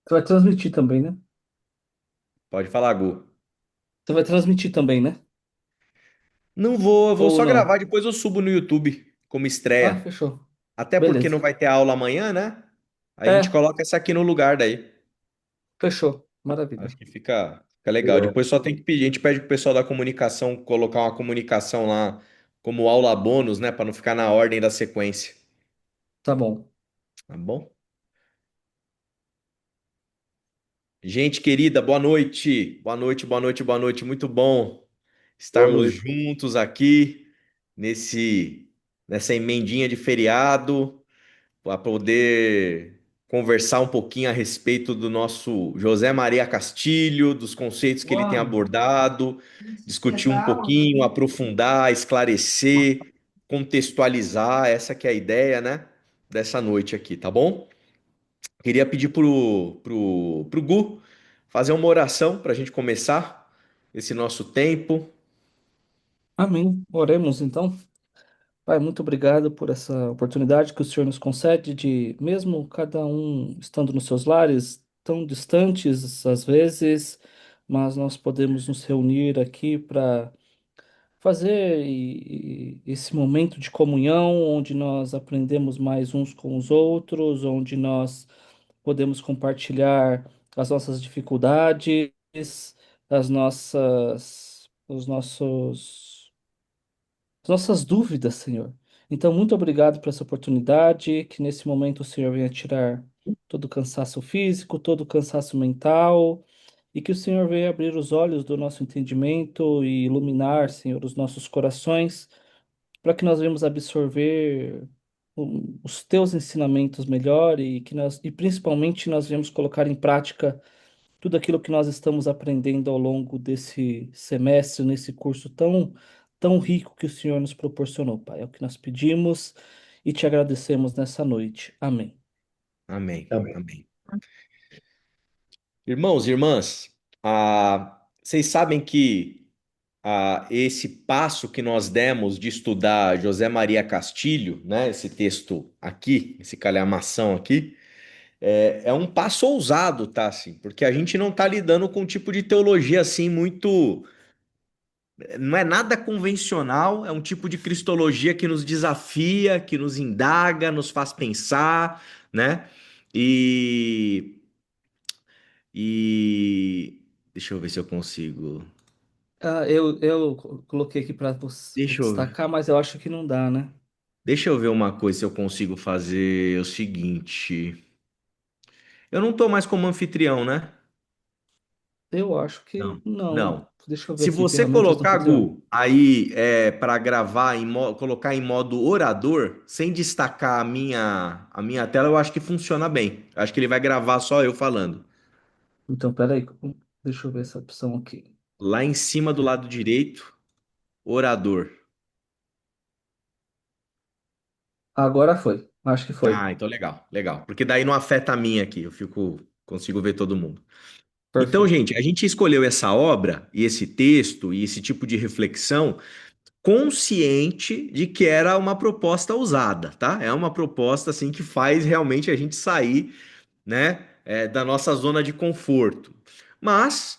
Você vai transmitir também, né? Pode falar, Gu. Você vai transmitir também, né? Não vou, eu vou Ou só gravar, não? depois eu subo no YouTube como Ah, estreia. fechou. Até porque não Beleza. vai ter aula amanhã, né? Aí a gente É, coloca essa aqui no lugar daí. fechou. Maravilha. Acho que fica legal. Depois só tem que pedir, a gente pede pro pessoal da comunicação colocar uma comunicação lá como aula bônus, né, para não ficar na ordem da sequência, Tá bom. tá bom? Gente querida, boa noite. Boa noite, boa noite, boa noite. Muito bom Boa estarmos noite. juntos aqui nessa emendinha de feriado, para poder conversar um pouquinho a respeito do nosso José Maria Castilho, dos conceitos que ele tem Uau. abordado, discutir um pouquinho, aprofundar, esclarecer, contextualizar, essa que é a ideia, né, dessa noite aqui, tá bom? Queria pedir pro Gu fazer uma oração para a gente começar esse nosso tempo. Amém. Oremos então. Pai, muito obrigado por essa oportunidade que o Senhor nos concede de, mesmo cada um estando nos seus lares, tão distantes às vezes, mas nós podemos nos reunir aqui para fazer esse momento de comunhão, onde nós aprendemos mais uns com os outros, onde nós podemos compartilhar as nossas dificuldades, as nossas dúvidas, Senhor. Então, muito obrigado por essa oportunidade, que nesse momento o Senhor venha tirar todo o cansaço físico, todo o cansaço mental, e que o Senhor venha abrir os olhos do nosso entendimento e iluminar, Senhor, os nossos corações, para que nós venhamos absorver os teus ensinamentos melhor e principalmente nós venhamos colocar em prática tudo aquilo que nós estamos aprendendo ao longo desse semestre, nesse curso tão rico que o Senhor nos proporcionou, Pai. É o que nós pedimos e te agradecemos nessa noite. Amém. Amém. Amém. Irmãos e irmãs, vocês sabem que esse passo que nós demos de estudar José Maria Castilho, né, esse texto aqui, esse calhamação aqui, é um passo ousado, tá? Assim, porque a gente não está lidando com um tipo de teologia assim muito. Não é nada convencional, é um tipo de cristologia que nos desafia, que nos indaga, nos faz pensar, né? E, e deixa eu ver se eu consigo. Eu coloquei aqui para Deixa eu, destacar, mas eu acho que não dá, né? deixa eu ver uma coisa se eu consigo fazer o seguinte. Eu não tô mais como anfitrião, né? Eu acho que Não. não. Não. Deixa eu ver Se aqui, você ferramentas do colocar, anfitrião. Gu, aí para gravar colocar em modo orador, sem destacar a minha tela, eu acho que funciona bem. Acho que ele vai gravar só eu falando. Então, peraí, deixa eu ver essa opção aqui. Lá em cima do lado direito, orador. Agora foi. Acho que foi. Ah, então legal, legal. Porque daí não afeta a minha aqui, consigo ver todo mundo. Então, Perfeito. gente, a gente escolheu essa obra e esse texto e esse tipo de reflexão consciente de que era uma proposta ousada, tá? É uma proposta assim que faz realmente a gente sair, né, da nossa zona de conforto. Mas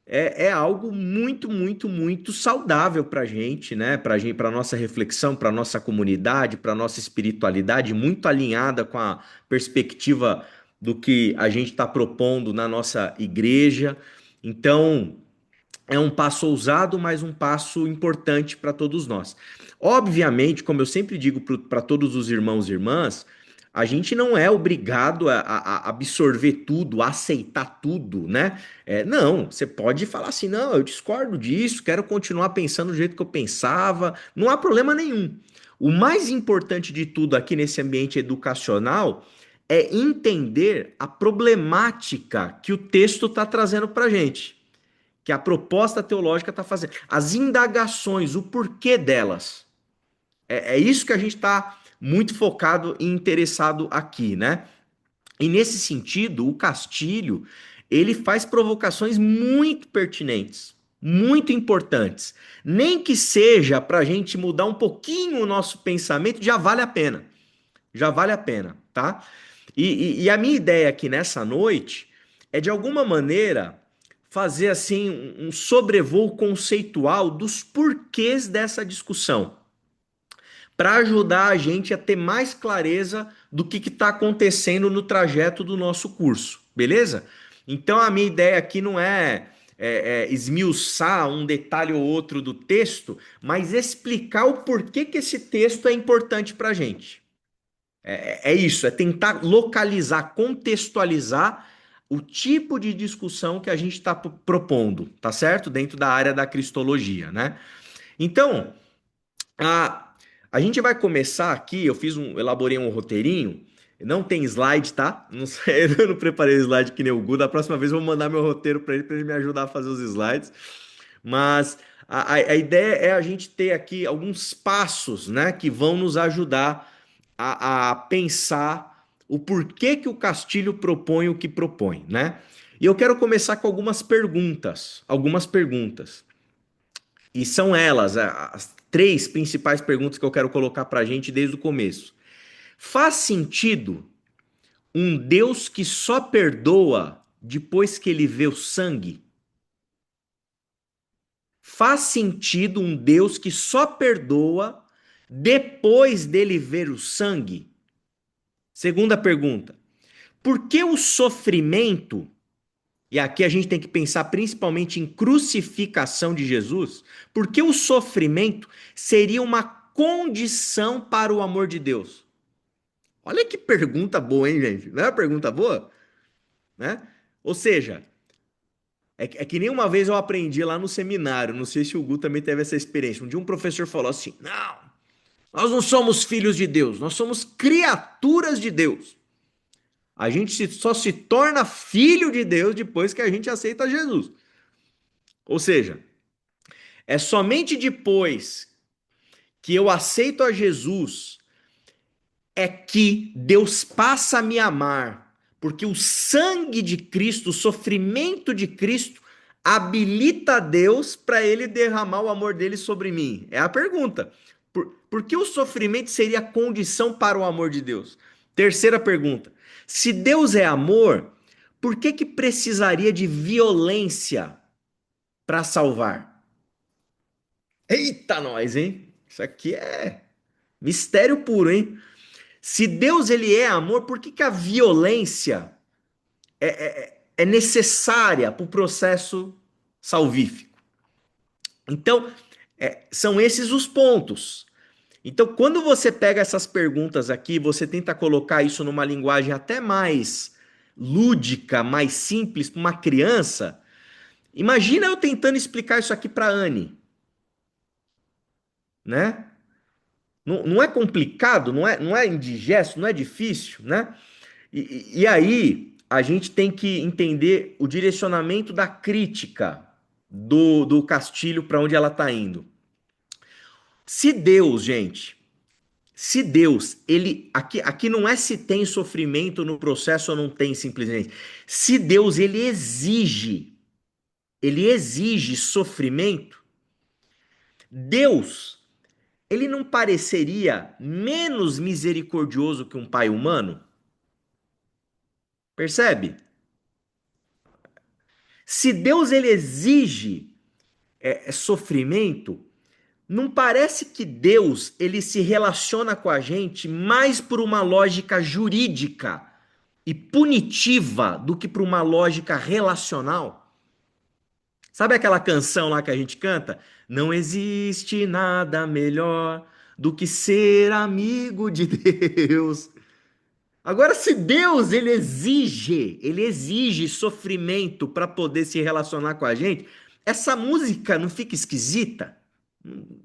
é algo muito, muito, muito saudável para a gente, né? Para gente, para nossa reflexão, para nossa comunidade, para nossa espiritualidade, muito alinhada com a perspectiva do que a gente está propondo na nossa igreja. Então, é um passo ousado, mas um passo importante para todos nós. Obviamente, como eu sempre digo para todos os irmãos e irmãs, a gente não é obrigado a absorver tudo, a aceitar tudo, né? Não, você pode falar assim, não, eu discordo disso, quero continuar pensando do jeito que eu pensava, não há problema nenhum. O mais importante de tudo aqui nesse ambiente educacional é entender a problemática que o texto está trazendo para a gente, que a proposta teológica está fazendo, as indagações, o porquê delas. É isso que a gente está muito focado e interessado aqui, né? E nesse sentido, o Castilho, ele faz provocações muito pertinentes, muito importantes. Nem que seja para a gente mudar um pouquinho o nosso pensamento, já vale a pena. Já vale a pena, tá? E a minha ideia aqui nessa noite é de alguma maneira fazer assim um sobrevoo conceitual dos porquês dessa discussão, para ajudar a gente a ter mais clareza do que está acontecendo no trajeto do nosso curso, beleza? Então a minha ideia aqui não é esmiuçar um detalhe ou outro do texto, mas explicar o porquê que esse texto é importante para a gente. É isso, é tentar localizar, contextualizar o tipo de discussão que a gente está propondo, tá certo? Dentro da área da cristologia, né? Então, a, a gente vai começar aqui. Elaborei um roteirinho. Não tem slide, tá? Não sei, eu não preparei slide que nem o Gu. Da próxima vez eu vou mandar meu roteiro para ele me ajudar a fazer os slides. Mas a ideia é a gente ter aqui alguns passos, né, que vão nos ajudar a pensar o porquê que o Castilho propõe o que propõe, né? E eu quero começar com algumas perguntas. Algumas perguntas. E são elas, as três principais perguntas que eu quero colocar para a gente desde o começo. Faz sentido um Deus que só perdoa depois que ele vê o sangue? Faz sentido um Deus que só perdoa depois dele ver o sangue? Segunda pergunta. Por que o sofrimento, e aqui a gente tem que pensar principalmente em crucificação de Jesus, por que o sofrimento seria uma condição para o amor de Deus? Olha que pergunta boa, hein, gente? Não é uma pergunta boa? Né? Ou seja, é que nem uma vez eu aprendi lá no seminário, não sei se o Gu também teve essa experiência. Um dia um professor falou assim: não, nós não somos filhos de Deus, nós somos criaturas de Deus. A gente só se torna filho de Deus depois que a gente aceita Jesus. Ou seja, é somente depois que eu aceito a Jesus é que Deus passa a me amar, porque o sangue de Cristo, o sofrimento de Cristo, habilita Deus para ele derramar o amor dele sobre mim? É a pergunta. Por que o sofrimento seria condição para o amor de Deus? Terceira pergunta. Se Deus é amor, por que que precisaria de violência para salvar? Eita, nós, hein? Isso aqui é mistério puro, hein? Se Deus ele é amor, por que que a violência é necessária para o processo salvífico? Então, são esses os pontos. Então, quando você pega essas perguntas aqui, você tenta colocar isso numa linguagem até mais lúdica, mais simples para uma criança. Imagina eu tentando explicar isso aqui para Anne, né? Não, não é complicado, não é indigesto, não é difícil, né? E aí a gente tem que entender o direcionamento da crítica do Castilho para onde ela está indo. Se Deus, gente, se Deus, ele aqui não é se tem sofrimento no processo ou não tem simplesmente. Se Deus ele exige sofrimento, Deus, ele não pareceria menos misericordioso que um pai humano? Percebe? Se Deus ele exige sofrimento, não parece que Deus ele se relaciona com a gente mais por uma lógica jurídica e punitiva do que por uma lógica relacional? Sabe aquela canção lá que a gente canta? Não existe nada melhor do que ser amigo de Deus. Agora, se Deus ele exige sofrimento para poder se relacionar com a gente, essa música não fica esquisita?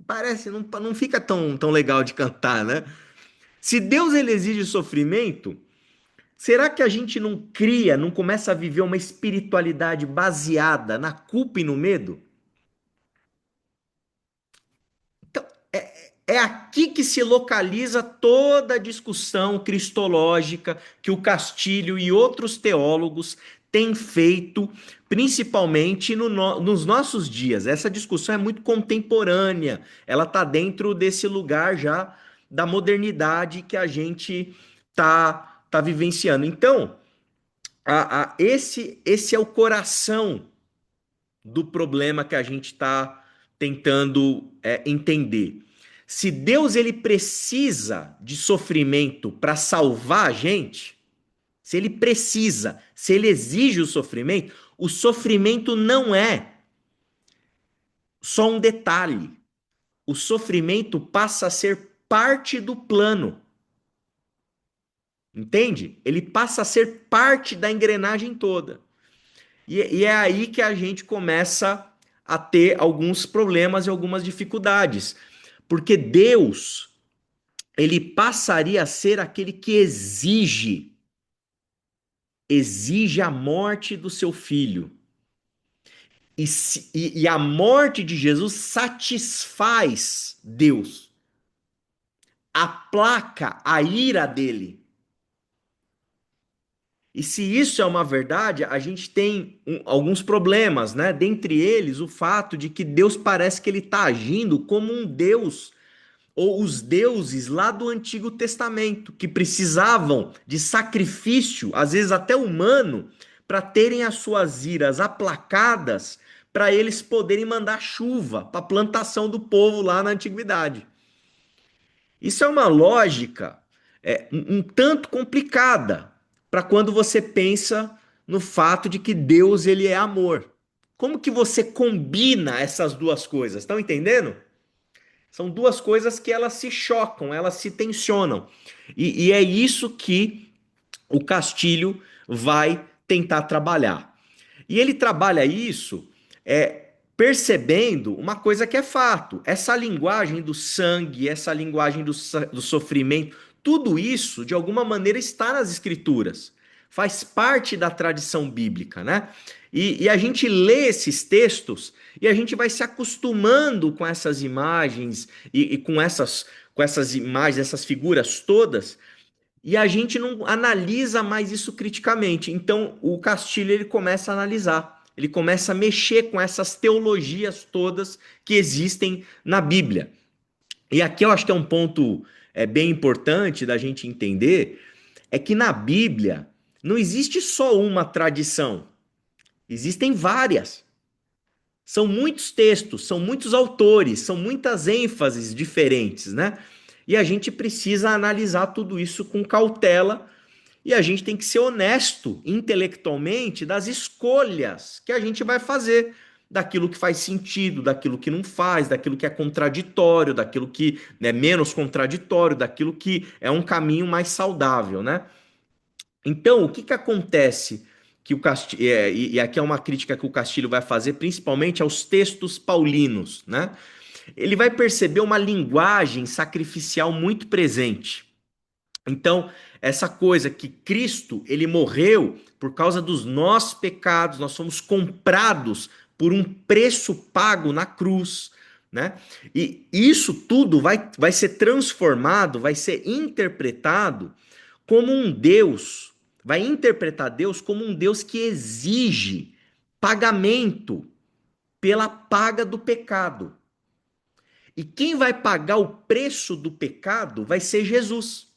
Parece, não fica tão legal de cantar, né? Se Deus ele exige sofrimento, será que a gente não cria, não começa a viver uma espiritualidade baseada na culpa e no medo? Então, é aqui que se localiza toda a discussão cristológica que o Castilho e outros teólogos têm feito, principalmente nos nossos dias. Essa discussão é muito contemporânea, ela está dentro desse lugar já da modernidade que a gente tá vivenciando. Então, esse é o coração do problema que a gente está tentando entender. Se Deus ele precisa de sofrimento para salvar a gente, se ele precisa, se ele exige o sofrimento não é só um detalhe. O sofrimento passa a ser parte do plano. Entende? Ele passa a ser parte da engrenagem toda. E é aí que a gente começa a ter alguns problemas e algumas dificuldades. Porque Deus, ele passaria a ser aquele que exige a morte do seu filho. E a morte de Jesus satisfaz Deus, aplaca a ira dele. E se isso é uma verdade, a gente tem alguns problemas, né? Dentre eles, o fato de que Deus parece que ele está agindo como um Deus, ou os deuses lá do Antigo Testamento, que precisavam de sacrifício, às vezes até humano, para terem as suas iras aplacadas, para eles poderem mandar chuva para a plantação do povo lá na antiguidade. Isso é uma lógica um tanto complicada para quando você pensa no fato de que Deus ele é amor. Como que você combina essas duas coisas? Estão entendendo? São duas coisas que elas se chocam, elas se tensionam. E é isso que o Castilho vai tentar trabalhar. E ele trabalha isso percebendo uma coisa que é fato. Essa linguagem do sangue, essa linguagem do sofrimento, tudo isso, de alguma maneira, está nas escrituras. Faz parte da tradição bíblica, né? E a gente lê esses textos e a gente vai se acostumando com essas imagens e com essas imagens, essas figuras todas, e a gente não analisa mais isso criticamente. Então, o Castilho ele começa a analisar, ele começa a mexer com essas teologias todas que existem na Bíblia. E aqui eu acho que é um ponto bem importante da gente entender, é que na Bíblia não existe só uma tradição, existem várias. São muitos textos, são muitos autores, são muitas ênfases diferentes, né? E a gente precisa analisar tudo isso com cautela e a gente tem que ser honesto intelectualmente das escolhas que a gente vai fazer, daquilo que faz sentido, daquilo que não faz, daquilo que é contraditório, daquilo que é menos contraditório, daquilo que é um caminho mais saudável, né? Então, o que que acontece que o Castilho, e aqui é uma crítica que o Castilho vai fazer principalmente aos textos paulinos, né? Ele vai perceber uma linguagem sacrificial muito presente. Então, essa coisa que Cristo, ele morreu por causa dos nossos pecados, nós fomos comprados por um preço pago na cruz, né? E isso tudo vai ser transformado, vai ser interpretado como um Deus, vai interpretar Deus como um Deus que exige pagamento pela paga do pecado. E quem vai pagar o preço do pecado vai ser Jesus.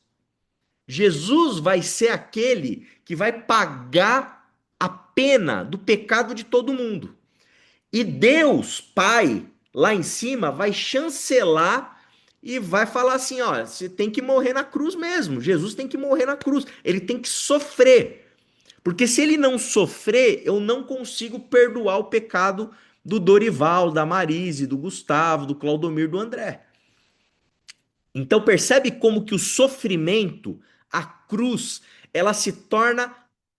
Jesus vai ser aquele que vai pagar a pena do pecado de todo mundo. E Deus, Pai, lá em cima, vai chancelar e vai falar assim: ó, você tem que morrer na cruz mesmo. Jesus tem que morrer na cruz. Ele tem que sofrer. Porque se ele não sofrer, eu não consigo perdoar o pecado do Dorival, da Marise, do Gustavo, do Claudomir, do André. Então percebe como que o sofrimento, a cruz, ela se torna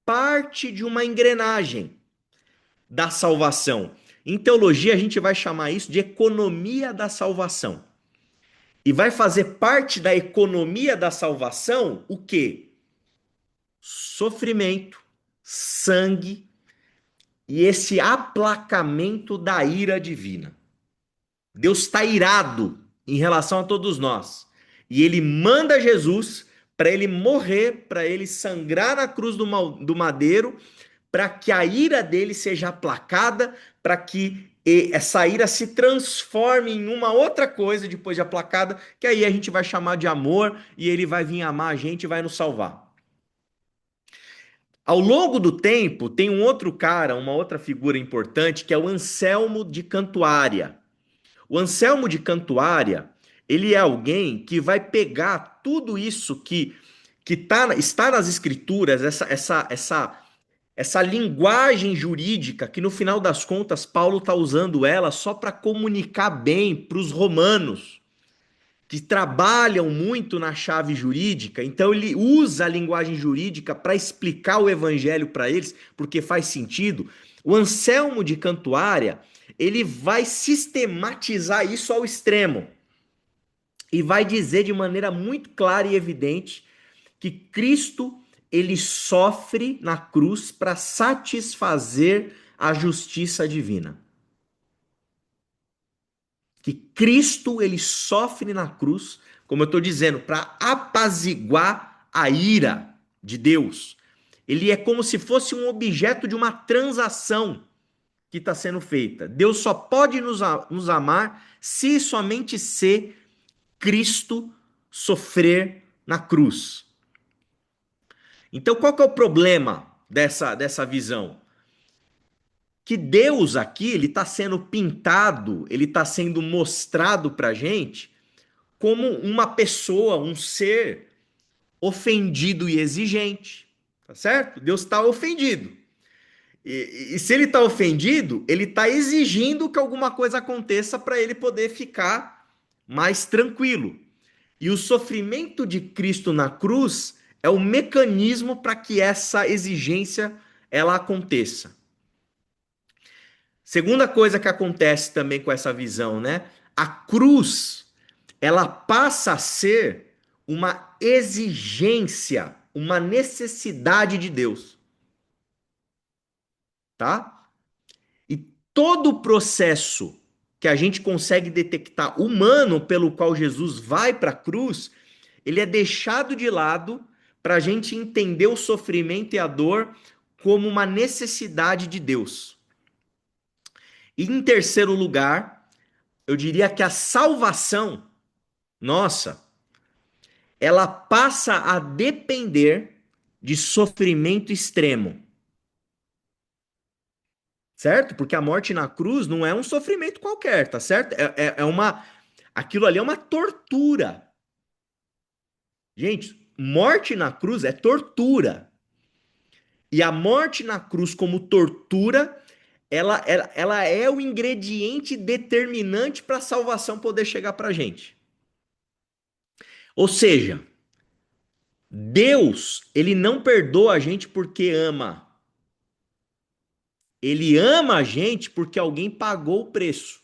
parte de uma engrenagem da salvação. Em teologia a gente vai chamar isso de economia da salvação. E vai fazer parte da economia da salvação o quê? Sofrimento, sangue e esse aplacamento da ira divina. Deus está irado em relação a todos nós. E ele manda Jesus para ele morrer, para ele sangrar na cruz do madeiro, para que a ira dele seja aplacada, para que essa ira se transforme em uma outra coisa depois de aplacada, que aí a gente vai chamar de amor e ele vai vir amar a gente e vai nos salvar. Ao longo do tempo, tem um outro cara, uma outra figura importante, que é o Anselmo de Cantuária. O Anselmo de Cantuária, ele é alguém que vai pegar tudo isso está nas escrituras, essa linguagem jurídica, que no final das contas Paulo está usando ela só para comunicar bem para os romanos, que trabalham muito na chave jurídica, então ele usa a linguagem jurídica para explicar o evangelho para eles, porque faz sentido. O Anselmo de Cantuária, ele vai sistematizar isso ao extremo e vai dizer de maneira muito clara e evidente que Cristo ele sofre na cruz para satisfazer a justiça divina. Que Cristo ele sofre na cruz, como eu estou dizendo, para apaziguar a ira de Deus. Ele é como se fosse um objeto de uma transação que está sendo feita. Deus só pode nos amar se somente se Cristo sofrer na cruz. Então, qual que é o problema dessa visão? Que Deus aqui ele está sendo pintado, ele está sendo mostrado para a gente como uma pessoa, um ser ofendido e exigente, tá certo? Deus está ofendido. E se ele está ofendido, ele está exigindo que alguma coisa aconteça para ele poder ficar mais tranquilo. E o sofrimento de Cristo na cruz é o mecanismo para que essa exigência ela aconteça. Segunda coisa que acontece também com essa visão, né? A cruz, ela passa a ser uma exigência, uma necessidade de Deus, tá? E todo o processo que a gente consegue detectar humano pelo qual Jesus vai para a cruz, ele é deixado de lado para a gente entender o sofrimento e a dor como uma necessidade de Deus. E em terceiro lugar, eu diria que a salvação nossa, ela passa a depender de sofrimento extremo, certo? Porque a morte na cruz não é um sofrimento qualquer, tá certo? Aquilo ali é uma tortura. Gente, morte na cruz é tortura. E a morte na cruz como tortura, ela é o ingrediente determinante para a salvação poder chegar para a gente. Ou seja, Deus, ele não perdoa a gente porque ama. Ele ama a gente porque alguém pagou o preço.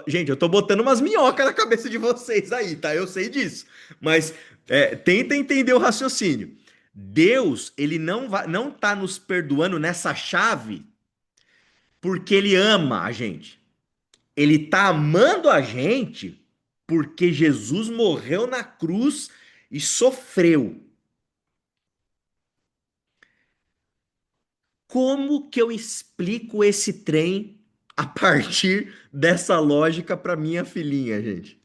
Gente, eu tô botando umas minhocas na cabeça de vocês aí, tá? Eu sei disso. Mas tenta entender o raciocínio. Deus, ele não tá nos perdoando nessa chave porque ele ama a gente. Ele tá amando a gente porque Jesus morreu na cruz e sofreu. Como que eu explico esse trem a partir dessa lógica para minha filhinha, gente?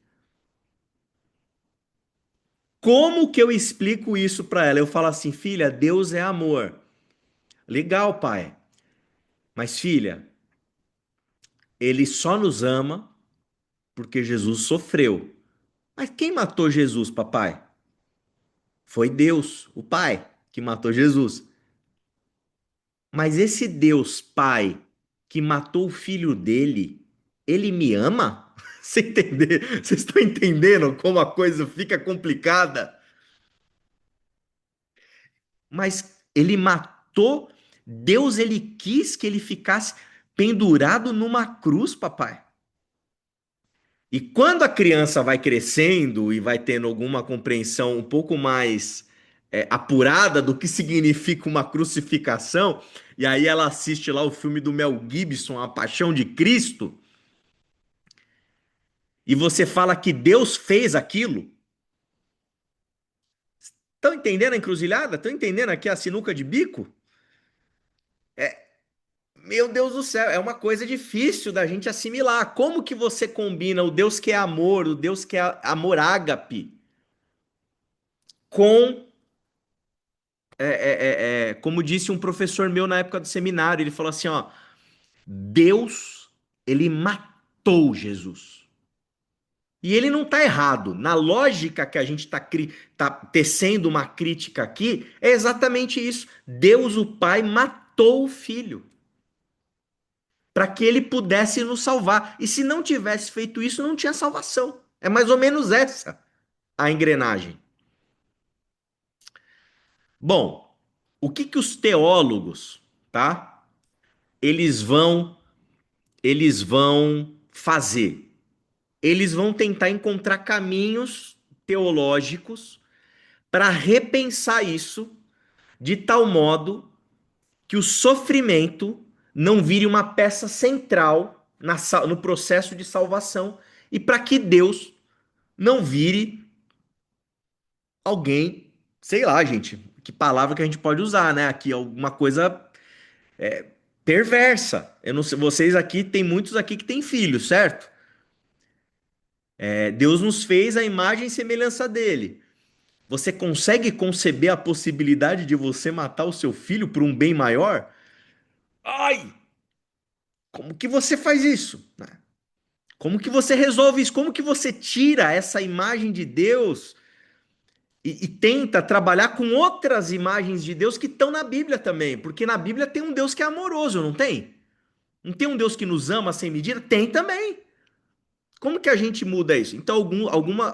Como que eu explico isso para ela? Eu falo assim, filha, Deus é amor. Legal, pai. Mas filha, ele só nos ama porque Jesus sofreu. Mas quem matou Jesus, papai? Foi Deus, o Pai, que matou Jesus. Mas esse Deus Pai que matou o filho dele, ele me ama? Você entender? Vocês estão entendendo como a coisa fica complicada? Mas ele matou, Deus ele quis que ele ficasse pendurado numa cruz, papai. E quando a criança vai crescendo e vai tendo alguma compreensão um pouco mais apurada do que significa uma crucificação, e aí ela assiste lá o filme do Mel Gibson, A Paixão de Cristo, e você fala que Deus fez aquilo. Estão entendendo a encruzilhada? Estão entendendo aqui a sinuca de bico? Meu Deus do céu, é uma coisa difícil da gente assimilar. Como que você combina o Deus que é amor, o Deus que é amor ágape, com como disse um professor meu na época do seminário, ele falou assim, ó, Deus, ele matou Jesus. E ele não está errado. Na lógica que a gente tá tecendo uma crítica aqui, é exatamente isso. Deus, o Pai, matou o Filho para que ele pudesse nos salvar. E se não tivesse feito isso, não tinha salvação. É mais ou menos essa a engrenagem. Bom, o que que os teólogos, tá? Eles vão, eles vão fazer. Eles vão tentar encontrar caminhos teológicos para repensar isso de tal modo que o sofrimento não vire uma peça central no processo de salvação e para que Deus não vire alguém, sei lá, gente, que palavra que a gente pode usar, né? Aqui, alguma coisa perversa. Eu não sei, vocês aqui, tem muitos aqui que têm filhos, certo? Deus nos fez a imagem e semelhança dele. Você consegue conceber a possibilidade de você matar o seu filho por um bem maior? Ai, como que você faz isso? Né? Como que você resolve isso? Como que você tira essa imagem de Deus e tenta trabalhar com outras imagens de Deus que estão na Bíblia também? Porque na Bíblia tem um Deus que é amoroso, não tem? Não tem um Deus que nos ama sem medida? Tem também. Como que a gente muda isso? Então,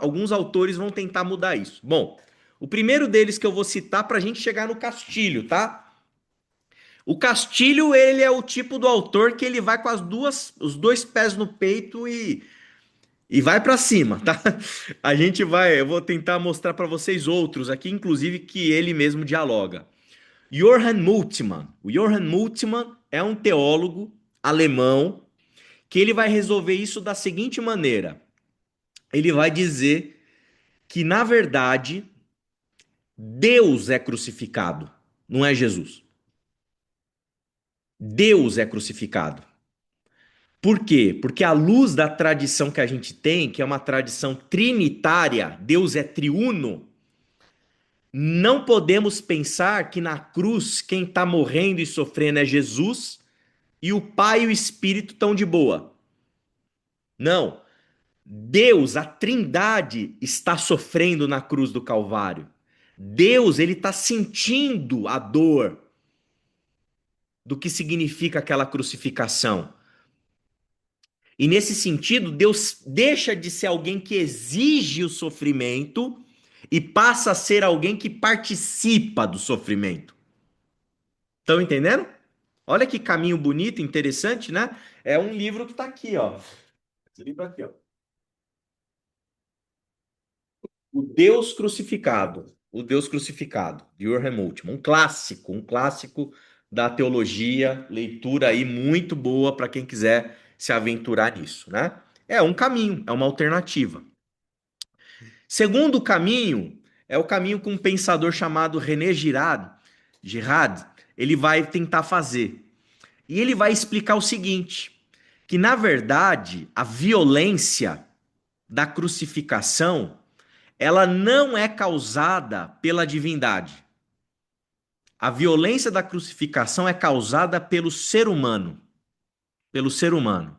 alguns autores vão tentar mudar isso. Bom, o primeiro deles que eu vou citar para a gente chegar no Castilho, tá? O Castilho, ele é o tipo do autor que ele vai com os dois pés no peito e vai para cima, tá? Eu vou tentar mostrar para vocês outros aqui, inclusive que ele mesmo dialoga. Johann Multmann. O Johann Multmann é um teólogo alemão que ele vai resolver isso da seguinte maneira. Ele vai dizer que, na verdade, Deus é crucificado, não é Jesus. Deus é crucificado. Por quê? Porque à luz da tradição que a gente tem, que é uma tradição trinitária, Deus é triuno, não podemos pensar que na cruz quem está morrendo e sofrendo é Jesus e o Pai e o Espírito estão de boa. Não. Deus, a Trindade, está sofrendo na cruz do Calvário. Deus, ele está sentindo a dor do que significa aquela crucificação. E nesse sentido, Deus deixa de ser alguém que exige o sofrimento e passa a ser alguém que participa do sofrimento. Estão entendendo? Olha que caminho bonito, interessante, né? É um livro que está aqui, ó. Esse livro aqui, ó. O Deus Crucificado. O Deus Crucificado, de Johann Moltmann. Um clássico da teologia, leitura aí muito boa para quem quiser se aventurar nisso, né? É um caminho, é uma alternativa. Segundo caminho, é o caminho que um pensador chamado Girard, ele vai tentar fazer. E ele vai explicar o seguinte, que na verdade a violência da crucificação, ela não é causada pela divindade. A violência da crucificação é causada pelo ser humano, pelo ser humano.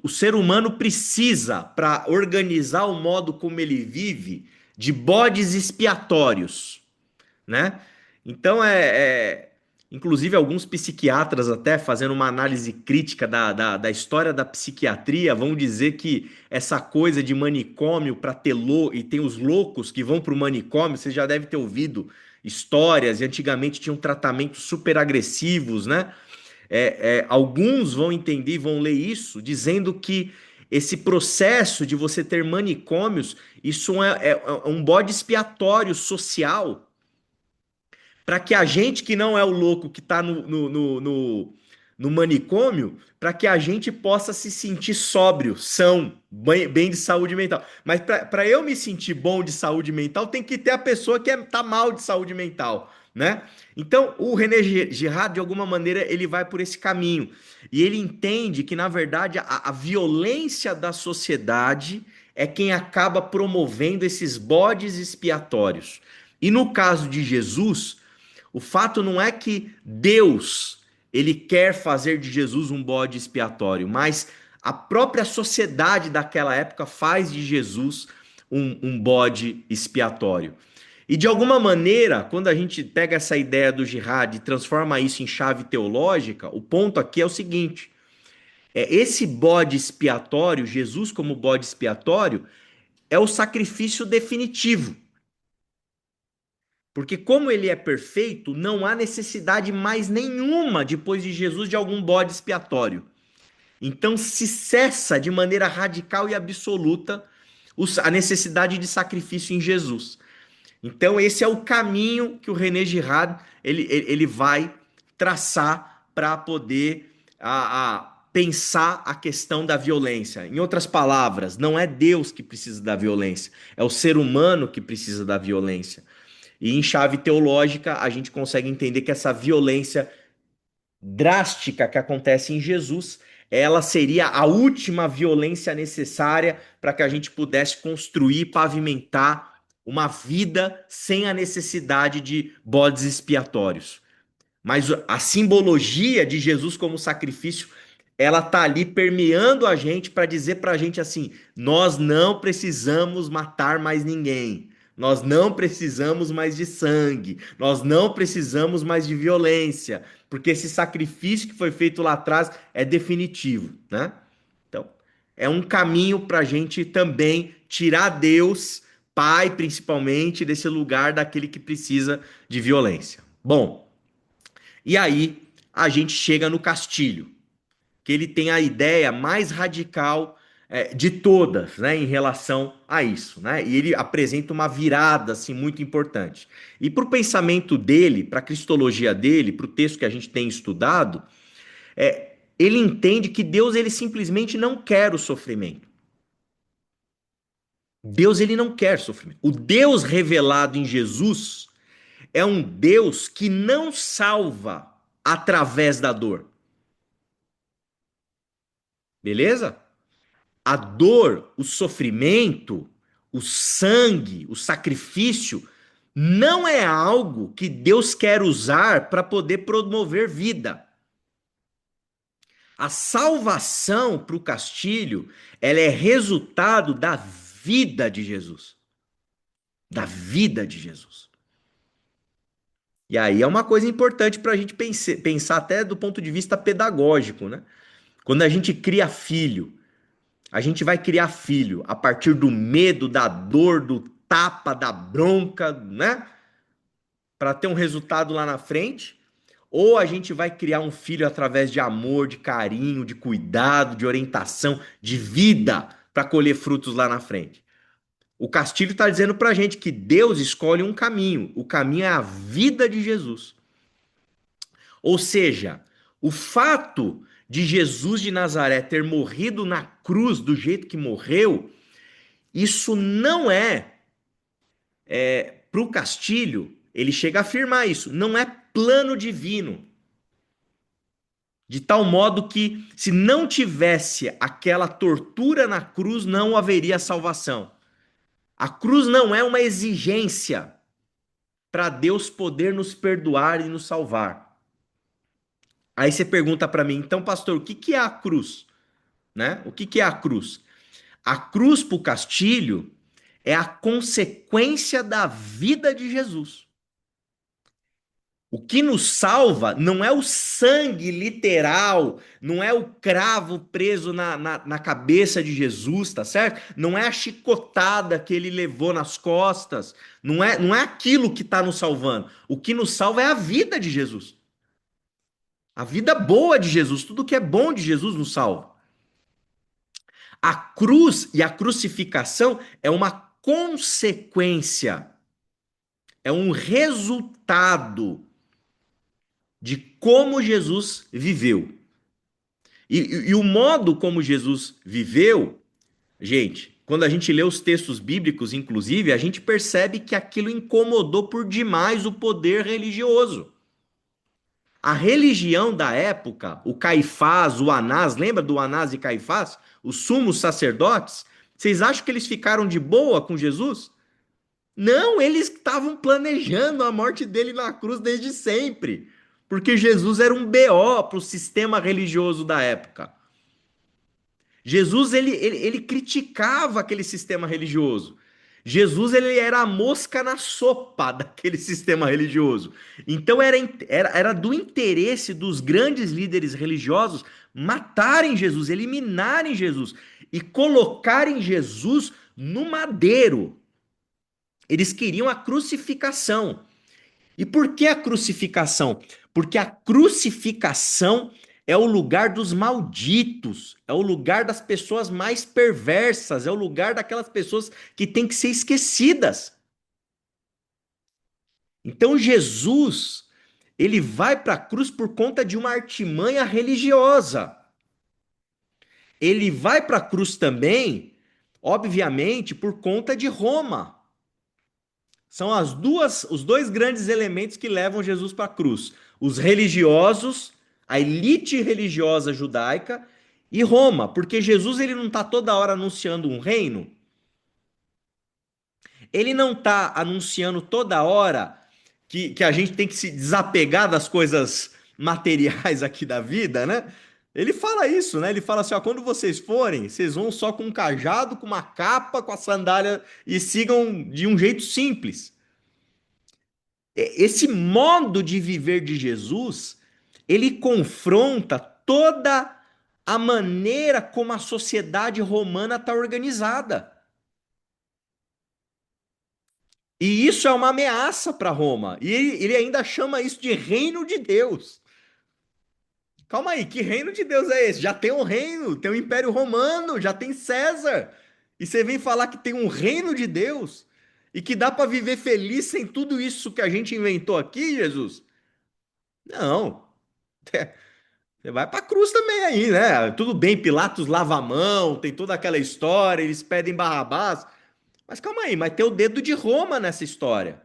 O ser humano precisa, para organizar o modo como ele vive, de bodes expiatórios, né? Então inclusive alguns psiquiatras até fazendo uma análise crítica da história da psiquiatria vão dizer que essa coisa de manicômio para ter e tem os loucos que vão para o manicômio, você já deve ter ouvido histórias, e antigamente tinham tratamentos super agressivos, né? Alguns vão entender e vão ler isso dizendo que esse processo de você ter manicômios, isso é um bode expiatório social para que a gente que não é o louco que está no manicômio, para que a gente possa se sentir sóbrio, são, bem de saúde mental. Mas para eu me sentir bom de saúde mental, tem que ter a pessoa que tá mal de saúde mental, né? Então, o René Girard, de alguma maneira, ele vai por esse caminho. E ele entende que, na verdade, a violência da sociedade é quem acaba promovendo esses bodes expiatórios. E no caso de Jesus, O fato não é que Deus ele quer fazer de Jesus um bode expiatório, mas a própria sociedade daquela época faz de Jesus um bode expiatório. E de alguma maneira, quando a gente pega essa ideia do jihad e transforma isso em chave teológica, o ponto aqui é o seguinte: esse bode expiatório, Jesus como bode expiatório, é o sacrifício definitivo. Porque como ele é perfeito, não há necessidade mais nenhuma depois de Jesus de algum bode expiatório. Então se cessa de maneira radical e absoluta a necessidade de sacrifício em Jesus. Então esse é o caminho que o René Girard ele vai traçar para poder pensar a questão da violência. Em outras palavras, não é Deus que precisa da violência, é o ser humano que precisa da violência. E em chave teológica, a gente consegue entender que essa violência drástica que acontece em Jesus, ela seria a última violência necessária para que a gente pudesse construir, pavimentar uma vida sem a necessidade de bodes expiatórios. Mas a simbologia de Jesus como sacrifício, ela tá ali permeando a gente para dizer para a gente assim: nós não precisamos matar mais ninguém. Nós não precisamos mais de sangue, nós não precisamos mais de violência, porque esse sacrifício que foi feito lá atrás é definitivo, né? Então, é um caminho para a gente também tirar Deus, Pai principalmente, desse lugar daquele que precisa de violência. Bom, e aí a gente chega no Castilho, que ele tem a ideia mais radical de todas, né, em relação a isso, né? E ele apresenta uma virada assim muito importante. E para o pensamento dele, para a cristologia dele, para o texto que a gente tem estudado, ele entende que Deus ele simplesmente não quer o sofrimento. Deus ele não quer sofrimento. O Deus revelado em Jesus é um Deus que não salva através da dor. Beleza? A dor, o sofrimento, o sangue, o sacrifício não é algo que Deus quer usar para poder promover vida. A salvação para o Castilho, ela é resultado da vida de Jesus. Da vida de Jesus. E aí é uma coisa importante para a gente pensar até do ponto de vista pedagógico, né? Quando a gente cria filho, a gente vai criar filho a partir do medo, da dor, do tapa, da bronca, né? Para ter um resultado lá na frente. Ou a gente vai criar um filho através de amor, de carinho, de cuidado, de orientação, de vida, para colher frutos lá na frente. O Castilho está dizendo para a gente que Deus escolhe um caminho. O caminho é a vida de Jesus. Ou seja, o fato de Jesus de Nazaré ter morrido na cruz do jeito que morreu, isso não para o Castilho, ele chega a afirmar isso, não é plano divino. De tal modo que, se não tivesse aquela tortura na cruz, não haveria salvação. A cruz não é uma exigência para Deus poder nos perdoar e nos salvar. Aí você pergunta para mim, então, pastor, o que é a cruz? Né? O que é a cruz? A cruz para o Castilho é a consequência da vida de Jesus. O que nos salva não é o sangue literal, não é o cravo preso na cabeça de Jesus, tá certo? Não é a chicotada que ele levou nas costas, não é aquilo que está nos salvando. O que nos salva é a vida de Jesus. A vida boa de Jesus, tudo que é bom de Jesus nos salva. A cruz e a crucificação é uma consequência, é um resultado de como Jesus viveu. E o modo como Jesus viveu, gente, quando a gente lê os textos bíblicos, inclusive, a gente percebe que aquilo incomodou por demais o poder religioso. A religião da época, o Caifás, o Anás, lembra do Anás e Caifás? Os sumos sacerdotes, vocês acham que eles ficaram de boa com Jesus? Não, eles estavam planejando a morte dele na cruz desde sempre. Porque Jesus era um BO para o sistema religioso da época. Jesus ele criticava aquele sistema religioso. Jesus ele era a mosca na sopa daquele sistema religioso. Então era do interesse dos grandes líderes religiosos matarem Jesus, eliminarem Jesus e colocarem Jesus no madeiro. Eles queriam a crucificação. E por que a crucificação? Porque a crucificação é o lugar dos malditos, é o lugar das pessoas mais perversas, é o lugar daquelas pessoas que têm que ser esquecidas. Então Jesus, ele vai para a cruz por conta de uma artimanha religiosa. Ele vai para a cruz também, obviamente, por conta de Roma. São os dois grandes elementos que levam Jesus para a cruz: os religiosos, a elite religiosa judaica e Roma, porque Jesus ele não está toda hora anunciando um reino, ele não está anunciando toda hora que a gente tem que se desapegar das coisas materiais aqui da vida, né? Ele fala isso, né? Ele fala assim: ó, quando vocês forem, vocês vão só com um cajado, com uma capa, com a sandália e sigam de um jeito simples. Esse modo de viver de Jesus, ele confronta toda a maneira como a sociedade romana está organizada. E isso é uma ameaça para Roma. E ele ainda chama isso de reino de Deus. Calma aí, que reino de Deus é esse? Já tem um reino, tem o Império Romano, já tem César. E você vem falar que tem um reino de Deus e que dá para viver feliz sem tudo isso que a gente inventou aqui, Jesus? Não. Você vai pra cruz também aí, né? Tudo bem, Pilatos lava a mão, tem toda aquela história, eles pedem Barrabás. Mas calma aí, mas tem o dedo de Roma nessa história.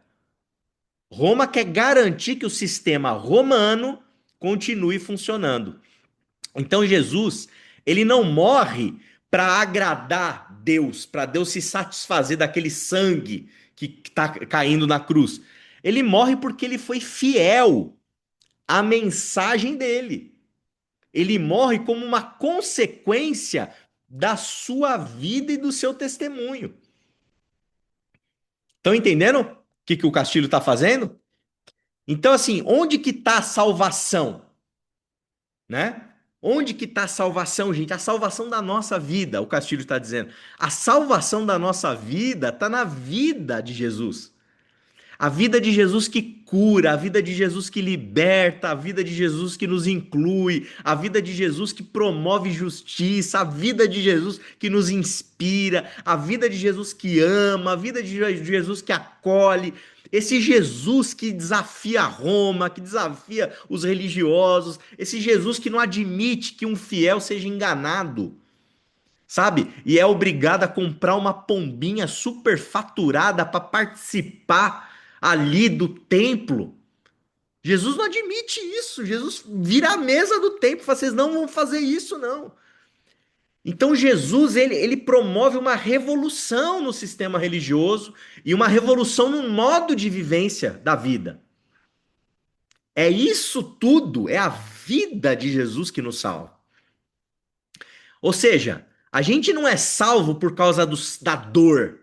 Roma quer garantir que o sistema romano continue funcionando. Então Jesus, ele não morre para agradar Deus, para Deus se satisfazer daquele sangue que está caindo na cruz. Ele morre porque ele foi fiel à mensagem dele. Ele morre como uma consequência da sua vida e do seu testemunho. Estão entendendo o que o Castilho está fazendo? Então, assim, onde que está a salvação? Né? Onde que está a salvação, gente? A salvação da nossa vida, o Castilho está dizendo. A salvação da nossa vida está na vida de Jesus. A vida de Jesus que cura, a vida de Jesus que liberta, a vida de Jesus que nos inclui, a vida de Jesus que promove justiça, a vida de Jesus que nos inspira, a vida de Jesus que ama, a vida de Jesus que acolhe. Esse Jesus que desafia Roma, que desafia os religiosos, esse Jesus que não admite que um fiel seja enganado, sabe? E é obrigado a comprar uma pombinha superfaturada para participar ali do templo. Jesus não admite isso. Jesus vira a mesa do templo, fala, vocês não vão fazer isso não. Então Jesus ele promove uma revolução no sistema religioso e uma revolução no modo de vivência da vida. É isso tudo, é a vida de Jesus que nos salva. Ou seja, a gente não é salvo por causa da dor.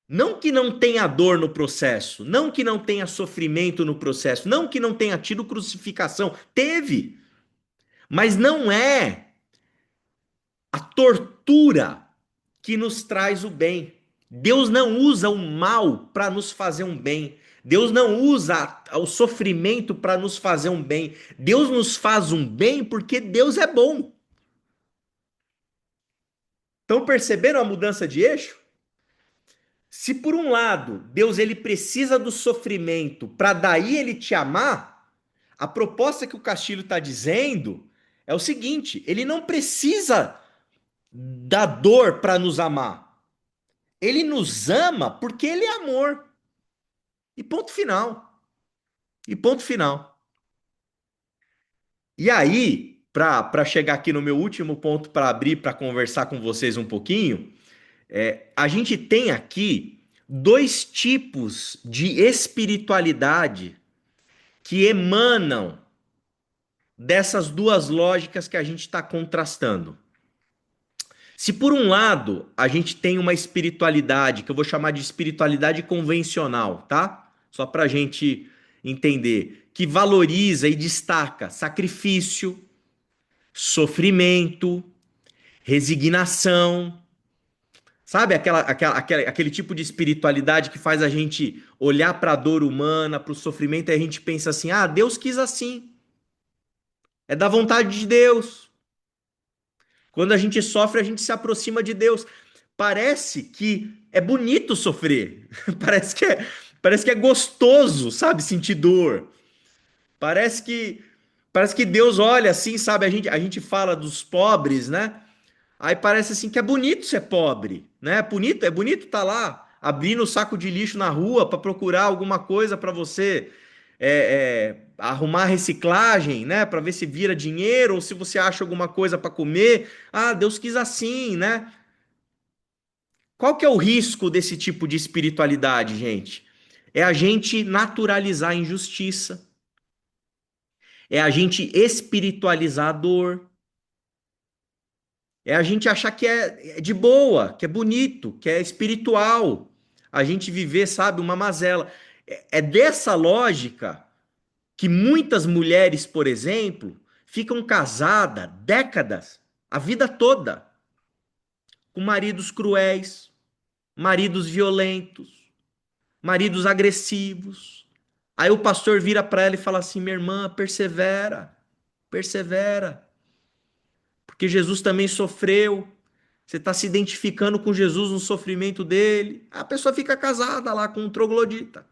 Não que não tenha dor no processo, não que não tenha sofrimento no processo, não que não tenha tido crucificação. Teve. Mas não é a tortura que nos traz o bem. Deus não usa o mal para nos fazer um bem. Deus não usa o sofrimento para nos fazer um bem. Deus nos faz um bem porque Deus é bom. Estão percebendo a mudança de eixo? Se por um lado Deus ele precisa do sofrimento para daí ele te amar, a proposta que o Castilho está dizendo é o seguinte: ele não precisa da dor para nos amar. Ele nos ama porque ele é amor. E ponto final. E ponto final. E aí, para chegar aqui no meu último ponto para abrir para conversar com vocês um pouquinho, a gente tem aqui dois tipos de espiritualidade que emanam dessas duas lógicas que a gente está contrastando. Se por um lado a gente tem uma espiritualidade, que eu vou chamar de espiritualidade convencional, tá? Só para a gente entender, que valoriza e destaca sacrifício, sofrimento, resignação, sabe aquele tipo de espiritualidade que faz a gente olhar para a dor humana, para o sofrimento, e a gente pensa assim: ah, Deus quis assim, é da vontade de Deus. Quando a gente sofre, a gente se aproxima de Deus. Parece que é bonito sofrer. Parece que é gostoso, sabe, sentir dor. Parece que parece que Deus olha assim, sabe, a gente fala dos pobres, né? Aí parece assim que é bonito ser pobre, né? É bonito estar lá abrindo o saco de lixo na rua para procurar alguma coisa para você arrumar reciclagem, né? Para ver se vira dinheiro ou se você acha alguma coisa para comer. Ah, Deus quis assim, né? Qual que é o risco desse tipo de espiritualidade, gente? É a gente naturalizar a injustiça, é a gente espiritualizar a dor, é a gente achar que é de boa, que é bonito, que é espiritual. A gente viver, sabe, uma mazela. É dessa lógica que muitas mulheres, por exemplo, ficam casadas décadas, a vida toda, com maridos cruéis, maridos violentos, maridos agressivos. Aí o pastor vira para ela e fala assim: minha irmã, persevera, persevera, porque Jesus também sofreu. Você está se identificando com Jesus no sofrimento dele. A pessoa fica casada lá com um troglodita.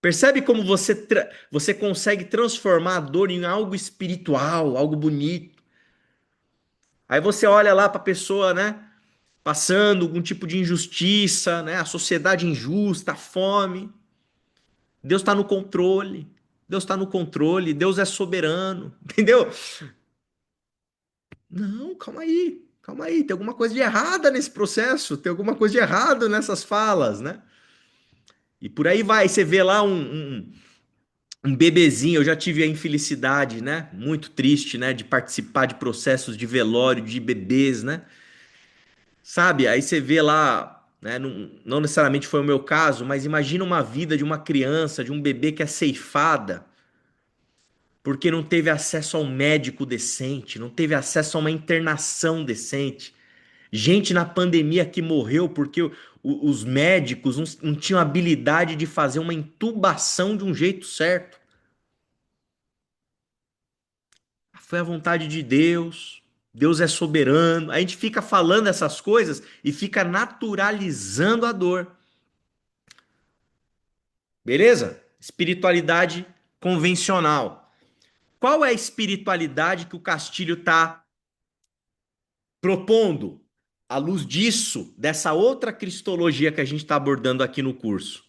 Percebe como você consegue transformar a dor em algo espiritual, algo bonito. Aí você olha lá para a pessoa, né? Passando algum tipo de injustiça, né? A sociedade injusta, a fome. Deus está no controle. Deus está no controle. Deus é soberano. Entendeu? Não, calma aí. Calma aí. Tem alguma coisa de errada nesse processo. Tem alguma coisa de errado nessas falas, né? E por aí vai. Você vê lá um bebezinho. Eu já tive a infelicidade, né? Muito triste, né? De participar de processos de velório de bebês, né? Sabe? Aí você vê lá, né? Não necessariamente foi o meu caso, mas imagina uma vida de uma criança, de um bebê que é ceifada porque não teve acesso a um médico decente, não teve acesso a uma internação decente. Gente na pandemia que morreu porque os médicos não tinham habilidade de fazer uma intubação de um jeito certo. Foi a vontade de Deus. Deus é soberano. A gente fica falando essas coisas e fica naturalizando a dor. Beleza? Espiritualidade convencional. Qual é a espiritualidade que o Castilho está propondo, à luz disso, dessa outra cristologia que a gente está abordando aqui no curso?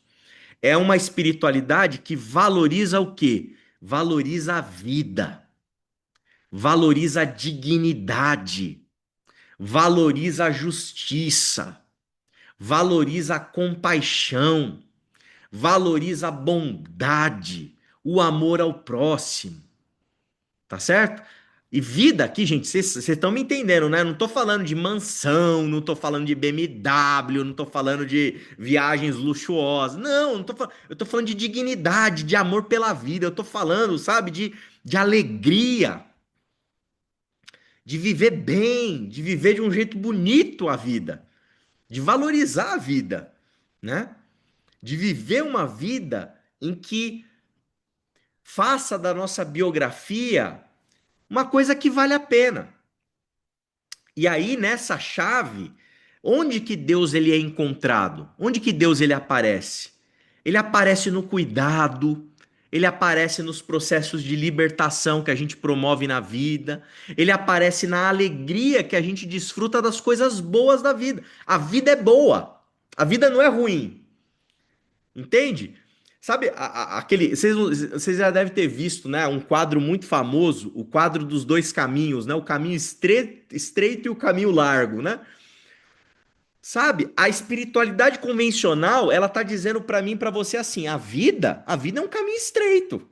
É uma espiritualidade que valoriza o quê? Valoriza a vida, valoriza a dignidade, valoriza a justiça, valoriza a compaixão, valoriza a bondade, o amor ao próximo. Tá certo? E vida aqui, gente, vocês estão me entendendo, né? Não tô falando de mansão, não tô falando de BMW, não tô falando de viagens luxuosas. Não tô falando. Eu tô falando de dignidade, de amor pela vida. Eu tô falando, sabe, de alegria, de viver bem, de viver de um jeito bonito a vida, de valorizar a vida, né? De viver uma vida em que faça da nossa biografia uma coisa que vale a pena. E aí, nessa chave, onde que Deus ele é encontrado? Onde que Deus ele aparece? Ele aparece no cuidado, ele aparece nos processos de libertação que a gente promove na vida, ele aparece na alegria que a gente desfruta das coisas boas da vida. A vida é boa, a vida não é ruim, entende? Sabe, aquele. Vocês já devem ter visto, né? Um quadro muito famoso, o quadro dos dois caminhos, né? O caminho estreito e o caminho largo, né? Sabe? A espiritualidade convencional, ela tá dizendo para mim, para você assim, a vida é um caminho estreito.